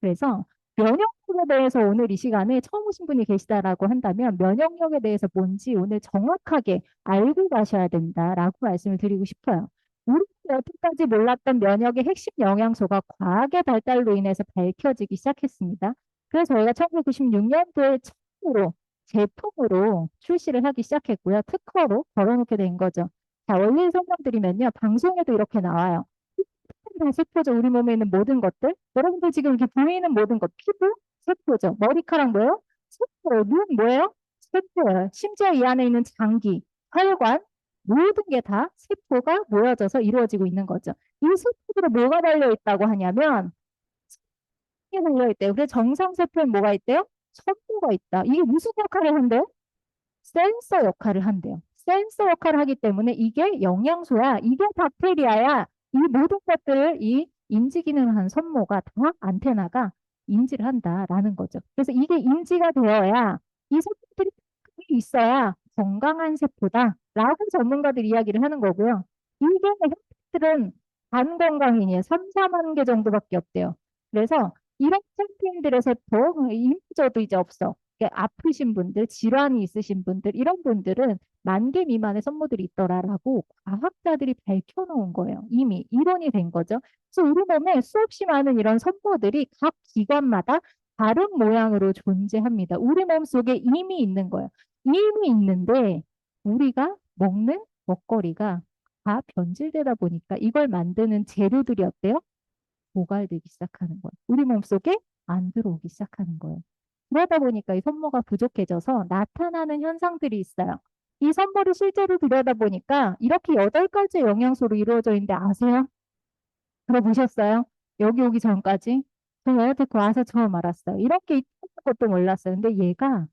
그래서 면역력에 대해서 오늘 이 시간에 처음 오신 분이 계시다라고 한다면 면역력에 대해서 뭔지 오늘 정확하게 알고 가셔야 된다라고 말씀을 드리고 싶어요. 우리 여태까지 몰랐던 면역의 핵심 영양소가 과학의 발달로 인해서 밝혀지기 시작했습니다. 그래서 저희가 1996년도에 처음으로 제품으로 출시를 하기 시작했고요. 특허로 걸어놓게 된 거죠. 자, 원리 설명드리면요. 방송에도 이렇게 나와요. 다 세포죠. 우리 몸에 있는 모든 것들. 여러분들 지금 이렇게 보이는 모든 것, 피부, 세포죠. 머리카락 뭐예요? 세포. 눈 뭐예요? 세포예요. 심지어 이 안에 있는 장기, 혈관, 모든 게 다 세포가 모여져서 이루어지고 있는 거죠. 이 세포들에 뭐가 달려 있다고 하냐면, 세포에 달려 있대요. 그래서 정상 세포에 뭐가 있대요? 척도가 있다. 이게 무슨 역할을 한대요? 센서 역할을 한대요. 센서 역할을 하기 때문에 이게 영양소야, 이게 박테리아야, 이 모든 것들을 이 인지 기능을 한 선모가 다 안테나가 인지를 한다라는 거죠. 그래서 이게 인지가 되어야 이 세포들이 있어야 건강한 세포다라고 전문가들이 이야기를 하는 거고요. 이게 혈색들은 간 건강인이에요. 3, 4만 개 정도밖에 없대요. 그래서 이런 챔피언들의 세포, 인조도 이제 없어. 아프신 분들, 질환이 있으신 분들, 이런 분들은 10,000개 미만의 선모들이 있더라라고 과학자들이 밝혀놓은 거예요. 이미 이론이 된 거죠. 그래서 우리 몸에 수없이 많은 이런 선모들이 각 기관마다 다른 모양으로 존재합니다. 우리 몸 속에 이미 있는 거예요. 이미 있는데 우리가 먹는 먹거리가 다 변질되다 보니까 이걸 만드는 재료들이 어때요? 고갈되기 시작하는 거예요. 우리 몸속에 안 들어오기 시작하는 거예요. 그러다 보니까 이 선모가 부족해져서 나타나는 현상들이 있어요. 이 선모를 실제로 들여다보니까 이렇게 8가지 영양소로 이루어져 있는데 아세요? 들어보셨어요? 여기 오기 전까지? 저 여태껏 와서 처음 알았어요. 이렇게 있는 것도 몰랐어요. 근데 얘가 하는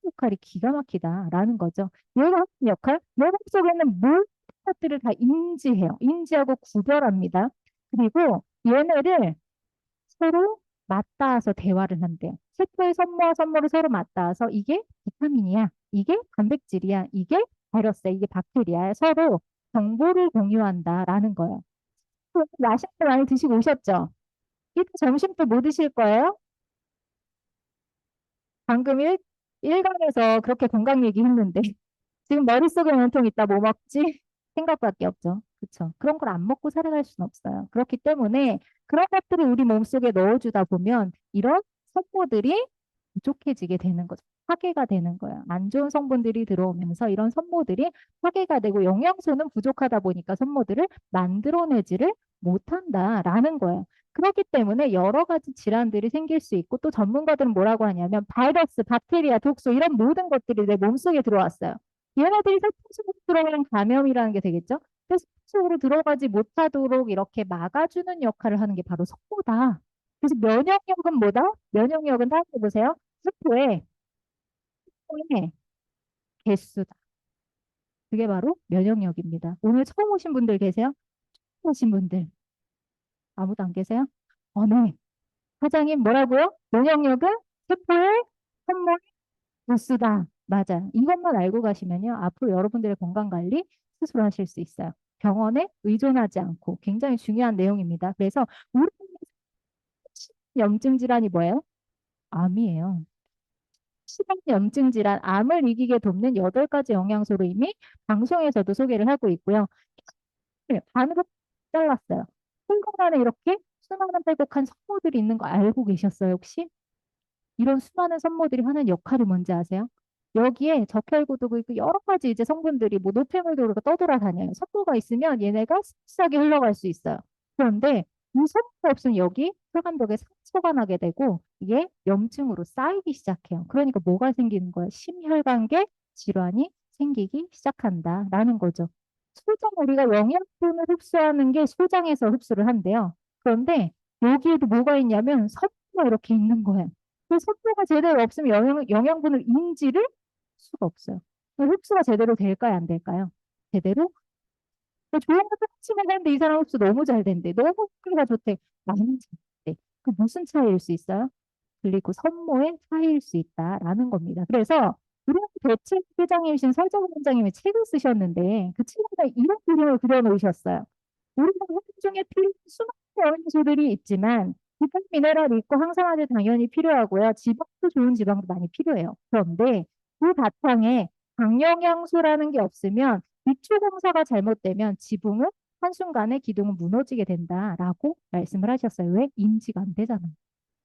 역할이 기가 막히다라는 거죠. 얘가 하는 역할? 내 몸속에는 모든 것들을 다 인지해요. 인지하고 구별합니다. 그리고 얘네를 서로 맞닿아서 대화를 한대요. 세포의 선모와 선모를 서로 맞닿아서 이게 비타민이야, 이게 단백질이야, 이게 바이러스야, 이게 박테리아야. 서로 정보를 공유한다라는 거예요. 맛있는 거 많이 드시고 오셨죠? 이따 점심 때 뭐 드실 거예요? 방금 일강에서 그렇게 건강 얘기했는데 지금 머릿속에 온통 있다 뭐 먹지? 생각밖에 없죠. 그렇죠. 그런 걸 안 먹고 살아갈 수는 없어요. 그렇기 때문에 그런 것들을 우리 몸속에 넣어주다 보면 이런 성모들이 부족해지게 되는 거죠. 파괴가 되는 거예요. 안 좋은 성분들이 들어오면서 이런 선모들이 파괴가 되고 영양소는 부족하다 보니까 선모들을 만들어내지를 못한다라는 거예요. 그렇기 때문에 여러 가지 질환들이 생길 수 있고 또 전문가들은 뭐라고 하냐면 바이러스, 박테리아, 독소 이런 모든 것들이 내 몸속에 들어왔어요. 얘네들이 세포 속으로 들어가는 감염이라는 게 되겠죠. 그래서 세포 속으로 들어가지 못하도록 이렇게 막아주는 역할을 하는 게 바로 석고다. 그래서 면역력은 뭐다? 면역력은 다시 보세요. 세포의 개수다. 그게 바로 면역력입니다. 오늘 처음 오신 분들 계세요? 처음 오신 분들 아무도 안 계세요? 네. 사장님 뭐라고요? 면역력은 세포의 선물 보스다. 맞아. 이것만 알고 가시면요. 앞으로 여러분들의 건강 관리 스스로 하실 수 있어요. 병원에 의존하지 않고 굉장히 중요한 내용입니다. 그래서 우리 염증 질환이 뭐예요? 암이에요. 시각 염증 질환, 암을 이기게 돕는 8가지 영양소로 이미 방송에서도 소개를 하고 있고요. 네, 반으로 잘랐어요. 혈관 안에 이렇게 수많은 빼곡한 성모들이 있는 거 알고 계셨어요, 혹시? 이런 수많은 성모들이 하는 역할이 뭔지 아세요? 여기에 적혈구도 있고 여러 가지 이제 성분들이 뭐 노폐물도 그렇고 떠돌아다녀요. 성모가 있으면 얘네가 흡사하게 흘러갈 수 있어요. 그런데 이 성모가 없으면 여기 혈관벽에 상처가 나게 되고 이게 염증으로 쌓이기 시작해요. 그러니까 뭐가 생기는 거예요? 심혈관계 질환이 생기기 시작한다라는 거죠. 소장 우리가 영양분을 흡수하는 게 소장에서 흡수를 한대요. 그런데 여기에도 뭐가 있냐면 석류가 이렇게 있는 거예요. 그 석류가 제대로 없으면 영양분을 인지를 수가 없어요. 흡수가 제대로 될까요? 안 될까요? 제대로? 좋은 것도 흡수가 되는데 이 사람 흡수 너무 잘 된대. 너무 흡수가 좋대. 나는 잘 돼. 그 무슨 차이일 수 있어요? 글리코 선모의 차이일 수 있다라는 겁니다. 그래서 우리 대책 회장님이신 서정훈 원장님이 책을 쓰셨는데 그 책에서 이런 그림을 그려놓으셨어요. 우리가 생활 중에 필요한 수많은 영양소들이 있지만 비타민, 미네랄이 있고 항산화제 당연히 필요하고요. 지방도 좋은 지방도 많이 필요해요. 그런데 그 바탕에 강영양소라는 게 없으면 기초 공사가 잘못되면 지붕은 한순간에 기둥은 무너지게 된다라고 말씀을 하셨어요. 왜? 인지가 안 되잖아요.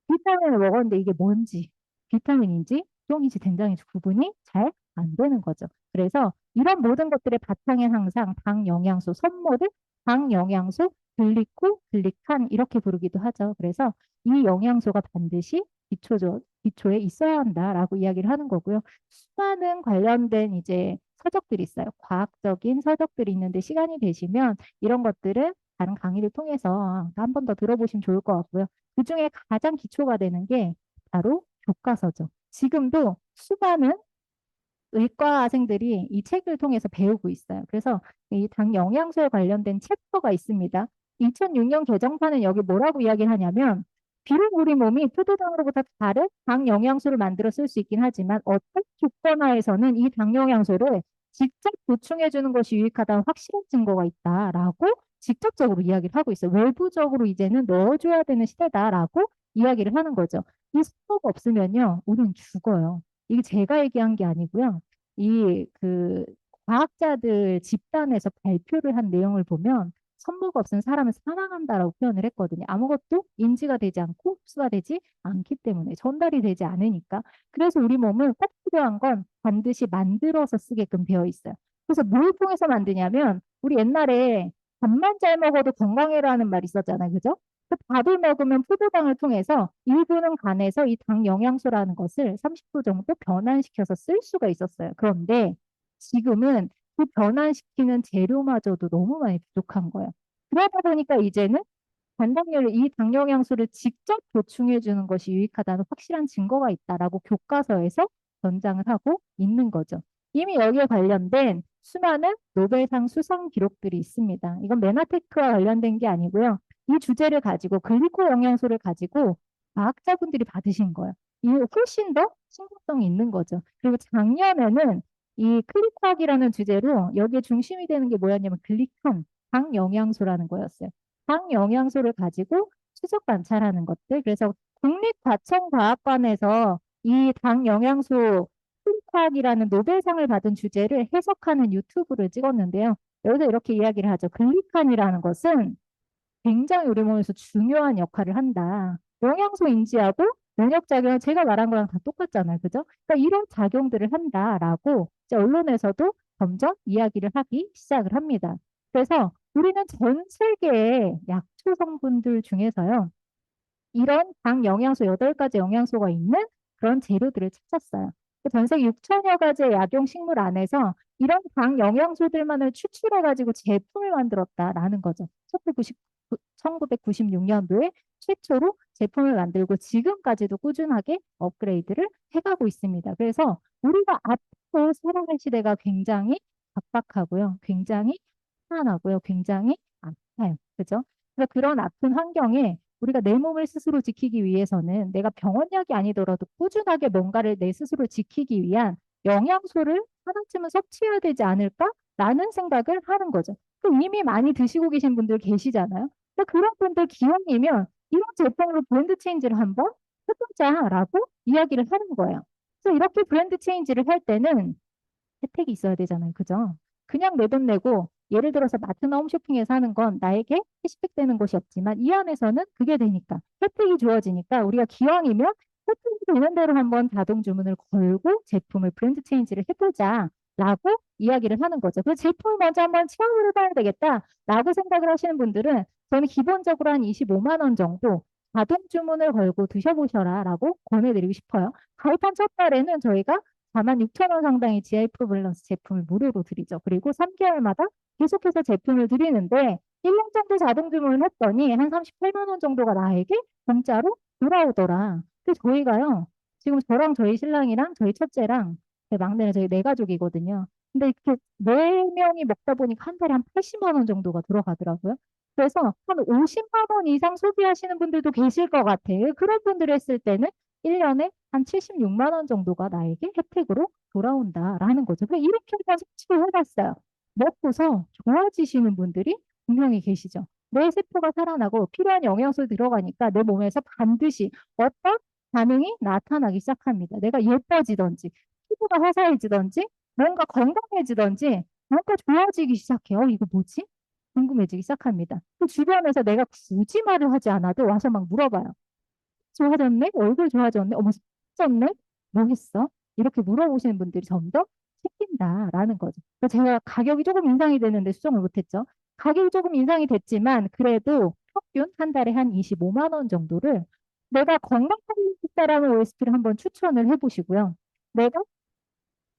비타민을 먹었는데 이게 뭔지, 비타민인지 똥인지 된장인지 구분이 잘 안 되는 거죠. 그래서 이런 모든 것들의 바탕에 항상 당 영양소, 선모를 당 영양소, 글리코, 글리칸 이렇게 부르기도 하죠. 그래서 이 영양소가 반드시 기초에 있어야 한다라고 이야기를 하는 거고요. 수많은 관련된 이제 서적들이 있어요. 과학적인 서적들이 있는데 시간이 되시면 이런 것들은 다른 강의를 통해서 한 번 더 들어보시면 좋을 것 같고요. 그 중에 가장 기초가 되는 게 바로 교과서죠. 지금도 수많은 의과생들이 이 책을 통해서 배우고 있어요. 그래서 이 당 영양소에 관련된 챕터가 있습니다. 2006년 개정판은 여기 뭐라고 이야기를 하냐면 비록 우리 몸이 포도당으로부터 다른 당 영양소를 만들어 쓸 수 있긴 하지만 어떤 조건하에서는 이 당 영양소를 직접 보충해 주는 것이 유익하다는 확실한 증거가 있다라고 직접적으로 이야기를 하고 있어요. 외부적으로 이제는 넣어줘야 되는 시대다라고 이야기를 하는 거죠. 이 수가 없으면요, 우리는 죽어요. 이게 제가 얘기한 게 아니고요. 이 그 과학자들 집단에서 발표를 한 내용을 보면 선무가 없으면 사람은 사망한다라고 표현을 했거든요. 아무것도 인지가 되지 않고 흡수가 되지 않기 때문에 전달이 되지 않으니까. 그래서 우리 몸은 꼭 필요한 건 반드시 만들어서 쓰게끔 되어 있어요. 그래서 뭘 통해서 만드냐면 우리 옛날에 밥만 잘 먹어도 건강해라는 말이 있었잖아요. 그죠? 그 밥을 먹으면 포도당을 통해서 일부는 간에서 이 당 영양소라는 것을 30도 정도 변환시켜서 쓸 수가 있었어요. 그런데 지금은 그 변환시키는 재료마저도 너무 많이 부족한 거예요. 그러다 보니까 이제는 단당류를 이 당 영양소를 직접 보충해 주는 것이 유익하다는 확실한 증거가 있다라고 교과서에서 전장을 하고 있는 거죠. 이미 여기에 관련된 수많은 노벨상 수상 기록들이 있습니다. 이건 메나테크와 관련된 게 아니고요. 이 주제를 가지고 글리코 영양소를 가지고 과학자분들이 받으신 거예요. 이 훨씬 더 신빙성이 있는 거죠. 그리고 작년에는 이 클리코학이라는 주제로 여기에 중심이 되는 게 뭐였냐면 글리칸, 당 영양소라는 거였어요. 당 영양소를 가지고 추적 관찰하는 것들. 그래서 국립과천과학관에서 이 당 영양소 클리카학이라는 노벨상을 받은 주제를 해석하는 유튜브를 찍었는데요. 여기서 이렇게 이야기를 하죠. 글리칸이라는 것은 굉장히 우리 몸에서 중요한 역할을 한다. 영양소 인지하고 면역작용 제가 말한 거랑 다 똑같잖아요. 그죠? 그러니까 이런 작용들을 한다라고 이제 언론에서도 점점 이야기를 하기 시작을 합니다. 그래서 우리는 전 세계의 약초 성분들 중에서요. 이런 당 영양소 8가지 영양소가 있는 그런 재료들을 찾았어요. 전 세계 6천여 가지의 약용 식물 안에서 이런 당 영양소들만을 추출해가지고 제품을 만들었다라는 거죠. 1996년도에 최초로 제품을 만들고 지금까지도 꾸준하게 업그레이드를 해가고 있습니다. 그래서 우리가 앞으로 살아갈 시대가 굉장히 각박하고요. 굉장히 한하고요. 굉장히 아파요. 그죠? 그래서 그런 아픈 환경에 우리가 내 몸을 스스로 지키기 위해서는 내가 병원약이 아니더라도 꾸준하게 뭔가를 내 스스로 지키기 위한 영양소를 하나쯤은 섭취해야 되지 않을까라는 생각을 하는 거죠. 그럼 이미 많이 드시고 계신 분들 계시잖아요. 근데 그런 분들 기왕이면 이런 제품으로 브랜드 체인지를 한번 해보자라고 이야기를 하는 거예요. 그래서 이렇게 브랜드 체인지를 할 때는 혜택이 있어야 되잖아요. 그죠? 그냥 내 돈 내고 예를 들어서 마트나 홈쇼핑에서 하는 건 나에게 캐시백 되는 것이 없지만 이 안에서는 그게 되니까 혜택이 주어지니까 우리가 기왕이면 혜택이 되는 대로 한번 자동 주문을 걸고 제품을 브랜드 체인지를 해보자라고 이야기를 하는 거죠. 그 제품을 먼저 한번 체험을 해봐야 되겠다라고 생각을 하시는 분들은 저는 기본적으로 한 25만 원 정도 자동 주문을 걸고 드셔보셔라라고 권해드리고 싶어요. 가입한 첫 달에는 저희가 46,000원 상당의 GI 프로밸런스 제품을 무료로 드리죠. 그리고 3개월마다 계속해서 제품을 드리는데 1년 정도 자동 주문을 했더니 한 38만 원 정도가 나에게 공짜로 돌아오더라. 근데 저희가요. 지금 저랑 저희 신랑이랑 저희 첫째랑 제 막내는 저희 네 가족이거든요. 근데 이렇게 네 명이 먹다 보니까 한 달에 한 80만 원 정도가 들어가더라고요. 그래서 한 50만 원 이상 소비하시는 분들도 계실 것 같아요. 그런 분들이 했을 때는 1년에 한 76만 원 정도가 나에게 혜택으로 돌아온다라는 거죠. 그래서 이렇게 한번 설치를 해봤어요. 먹고서 좋아지시는 분들이 분명히 계시죠. 내 세포가 살아나고 필요한 영양소 들어가니까 내 몸에서 반드시 어떤 반응이 나타나기 시작합니다. 내가 예뻐지든지, 피부가 화사해지든지, 뭔가 건강해지든지, 뭔가 좋아지기 시작해요. 이거 뭐지? 궁금해지기 시작합니다. 그 주변에서 내가 굳이 말을 하지 않아도 와서 막 물어봐요. 좋아졌네? 얼굴 좋아졌네? 어머, 쪘네? 뭐 했어? 이렇게 물어보시는 분들이 점점 생긴다라는 거죠. 그래서 제가 가격이 조금 인상이 되는데 수정을 못했죠. 가격이 조금 인상이 됐지만 그래도 평균 한 달에 한 25만 원 정도를 내가 건강하게 싶다라는 OST를 한번 추천을 해보시고요. 내가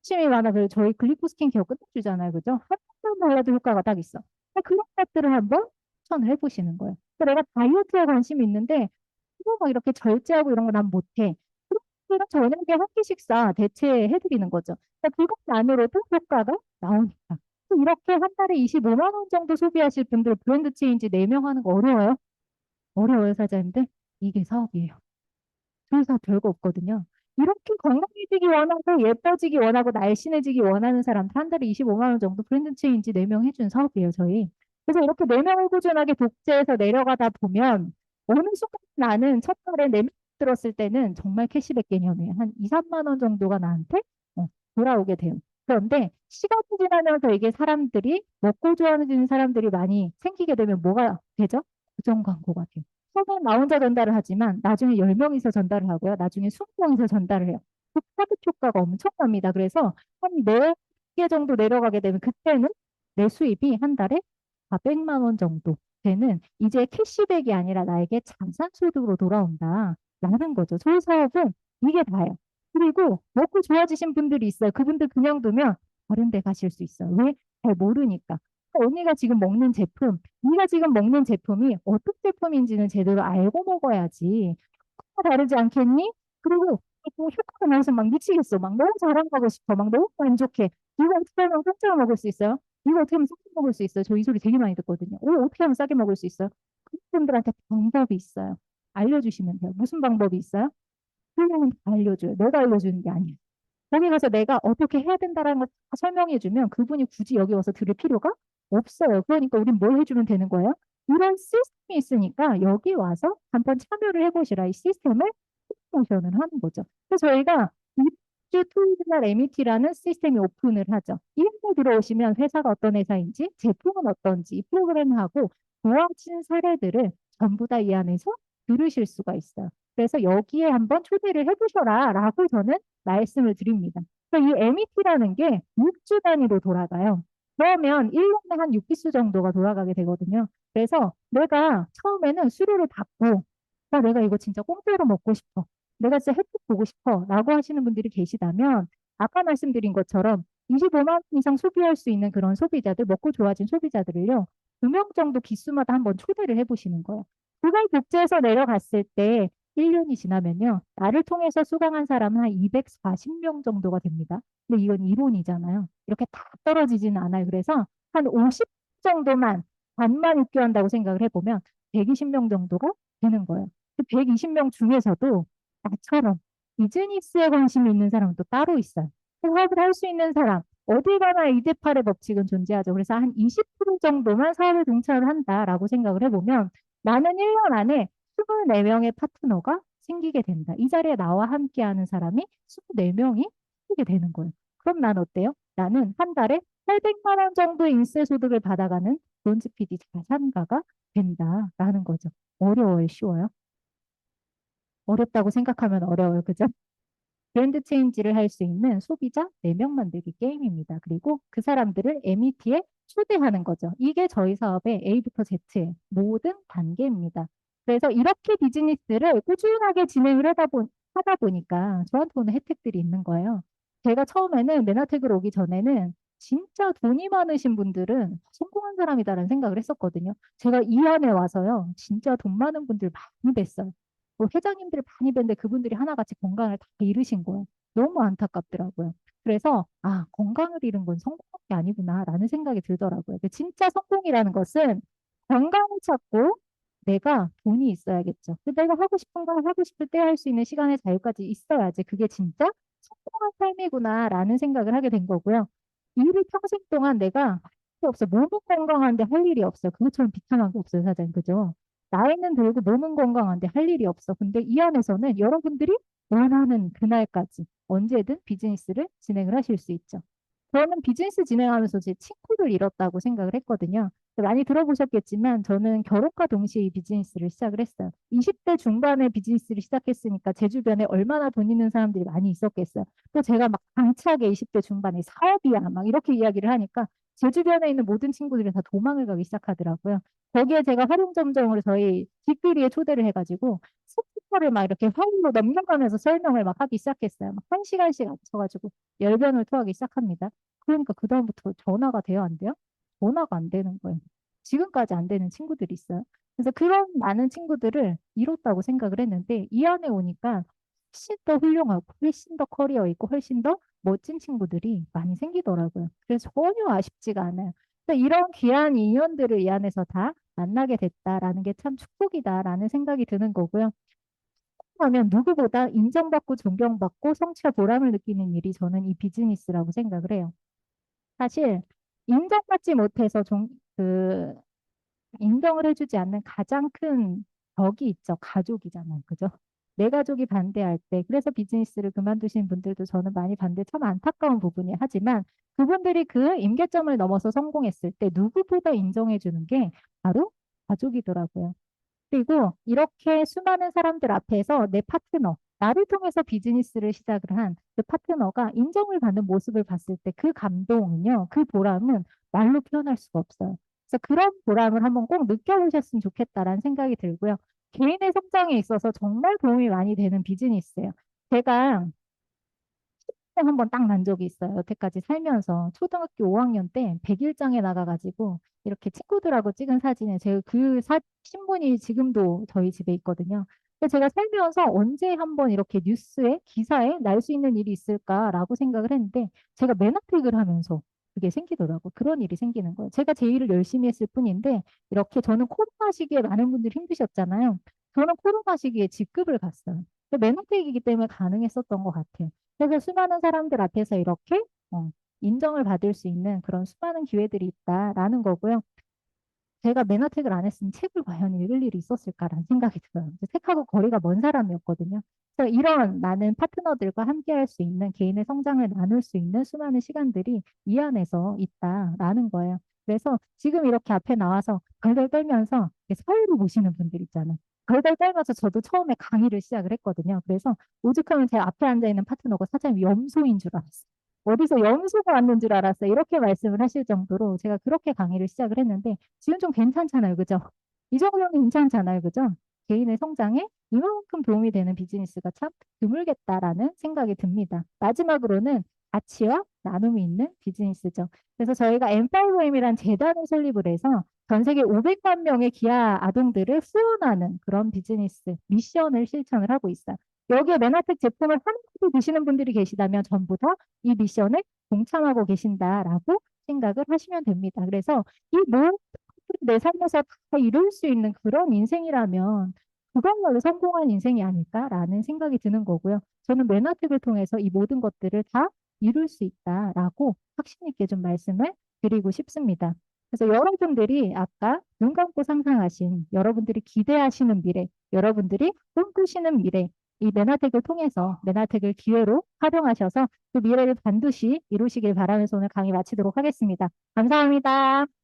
관심이 많아. 그래서 저희 글리코 스킨케어 끝내주잖아요. 그죠? 한 번만 발라도 효과가 딱 있어. 그런 것들을 한번 추천을 해보시는 거예요. 그래서 내가 다이어트에 관심이 있는데 그거 막 이렇게 절제하고 이런 거 난 못해. 그런 저녁에 한 끼 식사 대체해드리는 거죠. 그러니까 그것만으로도 효과가 나오니까. 이렇게 한 달에 25만 원 정도 소비하실 분들 브랜드 체인지 4명 하는 거 어려워요? 어려워요, 사장님들? 이게 사업이에요. 그래서 별거 없거든요. 이렇게 건강해지기 원하고 예뻐지기 원하고 날씬해지기 원하는 사람들 한 달에 25만 원 정도 브랜드 체인지 4명 해준 사업이에요, 저희. 그래서 이렇게 4명을 꾸준하게 독재해서 내려가다 보면 어느 순간 나는 첫 달에 4명 들었을 때는 정말 캐시백 개념이에요. 한 2, 3만 원 정도가 나한테 어, 돌아오게 돼요. 그런데 시간이 지나면서 이게 사람들이 먹고 좋아하는 사람들이 많이 생기게 되면 뭐가 되죠? 고정 광고가 돼요. 처음엔 나 혼자 전달을 하지만 나중에 10명이서 전달을 하고요. 나중에 20명이서 전달을 해요. 그 파급 효과가 엄청납니다. 그래서 한 4개 정도 내려가게 되면 그때는 내 수입이 한 달에 400만 원 정도 되는 이제 캐시백이 아니라 나에게 자산소득으로 돌아온다. 라는 거죠. 저희 사업은 이게 다예요. 그리고 먹고 좋아지신 분들이 있어요. 그분들 그냥 두면 다른 데 가실 수 있어요. 왜? 잘 모르니까. 언니가 지금 먹는 제품, 네가 지금 먹는 제품이 어떤 제품인지는 제대로 알고 먹어야지. 효과가 다르지 않겠니? 그리고 또 효과가 나서 막 미치겠어. 막 너무 자랑하고 싶어. 막 너무 만족해. 이거 어떻게 하면 공짜로 먹을 수 있어요? 이거 어떻게 하면 싸게 먹을 수 있어요? 저 이 소리 되게 많이 듣거든요. 어떻게 하면 싸게 먹을 수 있어요? 그분들한테 방법이 있어요. 알려주시면 돼요. 무슨 방법이 있어요? 그냥 다 알려줘요. 내가 알려주는 게 아니에요. 거기 가서 내가 어떻게 해야 된다라는 걸 다 설명해 주면 그분이 굳이 여기 와서 들을 필요가 없어요. 그러니까 우린 뭘 해주면 되는 거예요? 이런 시스템이 있으니까 여기 와서 한번 참여를 해보시라. 이 시스템을 모션을 하는 거죠. 그래서 저희가 이주 토요일 날 MET라는 시스템이 오픈을 하죠. 이름에 들어오시면 회사가 어떤 회사인지, 제품은 어떤지, 이 프로그램하고 좋아진 사례들을 전부 다 이 안에서 들으실 수가 있어요. 그래서 여기에 한번 초대를 해보셔라 라고 저는 말씀을 드립니다. 그러니까 이 MET라는 게 6주 단위로 돌아가요. 그러면 1년에 한 6기수 정도가 돌아가게 되거든요. 그래서 내가 처음에는 수료를 받고 내가 이거 진짜 공짜로 먹고 싶어. 내가 진짜 혜택 보고 싶어. 라고 하시는 분들이 계시다면 아까 말씀드린 것처럼 25만 원 이상 소비할 수 있는 그런 소비자들, 먹고 좋아진 소비자들을요. 2명 정도 기수마다 한번 초대를 해보시는 거예요. 그걸 복제해서 내려갔을 때 1년이 지나면요. 나를 통해서 수강한 사람은 한 240명 정도가 됩니다. 근데 이건 이론이잖아요. 이렇게 다 떨어지지는 않아요. 그래서 한 50 정도만 반만 입교한다고 생각을 해보면 120명 정도가 되는 거예요. 그 120명 중에서도 나처럼 비즈니스에 관심이 있는 사람은 또 따로 있어요. 사업을 할 수 있는 사람, 어디 가나 2대8의 법칙은 존재하죠. 그래서 한 20% 정도만 사업에 동참을 한다라고 생각을 해보면 나는 1년 안에 24명의 파트너가 생기게 된다. 이 자리에 나와 함께하는 사람이 24명이 생기게 되는 거예요. 그럼 난 어때요? 나는 한 달에 800만 원 정도의 인세 소득을 받아가는 론즈 PD 자산가가 된다라는 거죠. 어려워요, 쉬워요? 어렵다고 생각하면 어려워요, 그죠? 브랜드 체인지를 할 수 있는 소비자 4명 만들기 게임입니다. 그리고 그 사람들을 MET에 초대하는 거죠. 이게 저희 사업의 A부터 Z의 모든 단계입니다. 그래서 이렇게 비즈니스를 꾸준하게 진행을 하다 보니까 저한테 오는 혜택들이 있는 거예요. 제가 처음에는 메나텍으로 오기 전에는 진짜 돈이 많으신 분들은 성공한 사람이다라는 생각을 했었거든요. 제가 이 안에 와서요. 진짜 돈 많은 분들 많이 뵀어요. 뭐 회장님들 많이 뵀는데 그분들이 하나같이 건강을 다 잃으신 거예요. 너무 안타깝더라고요. 그래서 건강을 잃은 건 성공한 게 아니구나라는 생각이 들더라고요. 근데 진짜 성공이라는 것은 건강을 찾고 내가 돈이 있어야겠죠. 내가 하고 싶은 걸 하고 싶을 때 할 수 있는 시간의 자유까지 있어야지. 그게 진짜 성공한 삶이구나라는 생각을 하게 된 거고요. 일을 평생 동안 내가 할 게 없어. 몸은 건강한데 할 일이 없어요. 그것처럼 비참한 게 없어요, 사장님. 그죠? 나이는 들고 몸은 건강한데 할 일이 없어. 근데 이 안에서는 여러분들이 원하는 그날까지 언제든 비즈니스를 진행을 하실 수 있죠. 저는 비즈니스 진행하면서 제 친구를 잃었다고 생각을 했거든요. 많이 들어보셨겠지만 저는 결혼과 동시에 이 비즈니스를 시작을 했어요. 20대 중반에 비즈니스를 시작했으니까 제 주변에 얼마나 돈 있는 사람들이 많이 있었겠어요. 또 제가 막 당차게 20대 중반에 사업이야 막 이렇게 이야기를 하니까 제 주변에 있는 모든 친구들이 다 도망을 가기 시작하더라고요. 거기에 제가 활용점정으로 저희 집끼리에 초대를 해가지고 스피커를 막 이렇게 화면으로 넘겨가면서 설명을 막 하기 시작했어요. 막 1시간씩 앉혀가지고 열변을 토하기 시작합니다. 그러니까 그다음부터 전화가 돼요, 안 돼요? 전화가 안 되는 거예요. 지금까지 안 되는 친구들이 있어요. 그래서 그런 많은 친구들을 잃었다고 생각을 했는데 이 안에 오니까 훨씬 더 훌륭하고 훨씬 더 커리어 있고 훨씬 더 멋진 친구들이 많이 생기더라고요. 그래서 전혀 아쉽지가 않아요. 그래서 이런 귀한 인연들을 이 안에서 다 만나게 됐다라는 게 참 축복이다라는 생각이 드는 거고요. 하면 누구보다 인정받고 존경받고 성취와 보람을 느끼는 일이 저는 이 비즈니스라고 생각을 해요. 사실 인정받지 못해서 인정을 해주지 않는 가장 큰 벽이 있죠. 가족이잖아요. 그죠? 내 가족이 반대할 때, 그래서 비즈니스를 그만두신 분들도 저는 많이 반대, 참 안타까운 부분이 하지만 그분들이 그 임계점을 넘어서 성공했을 때 누구보다 인정해주는 게 바로 가족이더라고요. 그리고 이렇게 수많은 사람들 앞에서 내 파트너, 나를 통해서 비즈니스를 시작을 한 그 파트너가 인정을 받는 모습을 봤을 때 그 감동은요, 그 보람은 말로 표현할 수가 없어요. 그래서 그런 보람을 한번 꼭 느껴보셨으면 좋겠다라는 생각이 들고요. 개인의 성장에 있어서 정말 도움이 많이 되는 비즈니스예요. 제가 한번 딱 난 적이 있어요. 여태까지 살면서 초등학교 5학년 때 100일장에 나가가지고 이렇게 친구들하고 찍은 사진에 제가 신문이 지금도 저희 집에 있거든요. 근데 제가 살면서 언제 한번 이렇게 뉴스에 기사에 날 수 있는 일이 있을까라고 생각을 했는데 제가 맨아택을 하면서 그게 생기더라고. 그런 일이 생기는 거예요. 제가 제 일을 열심히 했을 뿐인데 이렇게 저는 코로나 시기에 많은 분들이 힘드셨잖아요. 저는 코로나 시기에 직급을 갔어요. 맨아택이기 때문에 가능했었던 것 같아요. 그래서 수많은 사람들 앞에서 이렇게 인정을 받을 수 있는 그런 수많은 기회들이 있다라는 거고요. 제가 맨어택을 안 했으면 책을 과연 읽을 일이 있었을까라는 생각이 들어요. 이제 책하고 거리가 먼 사람이었거든요. 그래서 이런 많은 파트너들과 함께 할 수 있는 개인의 성장을 나눌 수 있는 수많은 시간들이 이 안에서 있다라는 거예요. 그래서 지금 이렇게 앞에 나와서 덜덜 떨면서 서유를 보시는 분들 있잖아요. 덜덜 떨면서 저도 처음에 강의를 시작을 했거든요. 그래서 오죽하면 제 앞에 앉아 있는 파트너가 사장님 염소인 줄 알았어요. 어디서 염소가 왔는 줄 알았어요. 이렇게 말씀을 하실 정도로 제가 그렇게 강의를 시작을 했는데 지금 좀 괜찮잖아요. 그죠? 이 정도면 괜찮잖아요. 그죠? 개인의 성장에 이만큼 도움이 되는 비즈니스가 참 드물겠다라는 생각이 듭니다. 마지막으로는 가치와 나눔이 있는 비즈니스죠. 그래서 저희가 M5M이란 재단을 설립을 해서 전 세계 500만 명의 기아 아동들을 후원하는 그런 비즈니스 미션을 실천을 하고 있어요. 여기에 메나텍 제품을 하나도 드시는 분들이 계시다면 전부 다 이 미션에 동참하고 계신다라고 생각을 하시면 됩니다. 그래서 이 모든 내 삶에서 다 이룰 수 있는 그런 인생이라면 그것말로 성공한 인생이 아닐까라는 생각이 드는 거고요. 저는 맨하텍을 통해서 이 모든 것들을 다 이룰 수 있다라고 확신 있게 좀 말씀을 드리고 싶습니다. 그래서 여러분들이 아까 눈 감고 상상하신 여러분들이 기대하시는 미래, 여러분들이 꿈꾸시는 미래, 이 맨하텍을 통해서 맨하텍을 기회로 활용하셔서 그 미래를 반드시 이루시길 바라면서 오늘 강의 마치도록 하겠습니다. 감사합니다.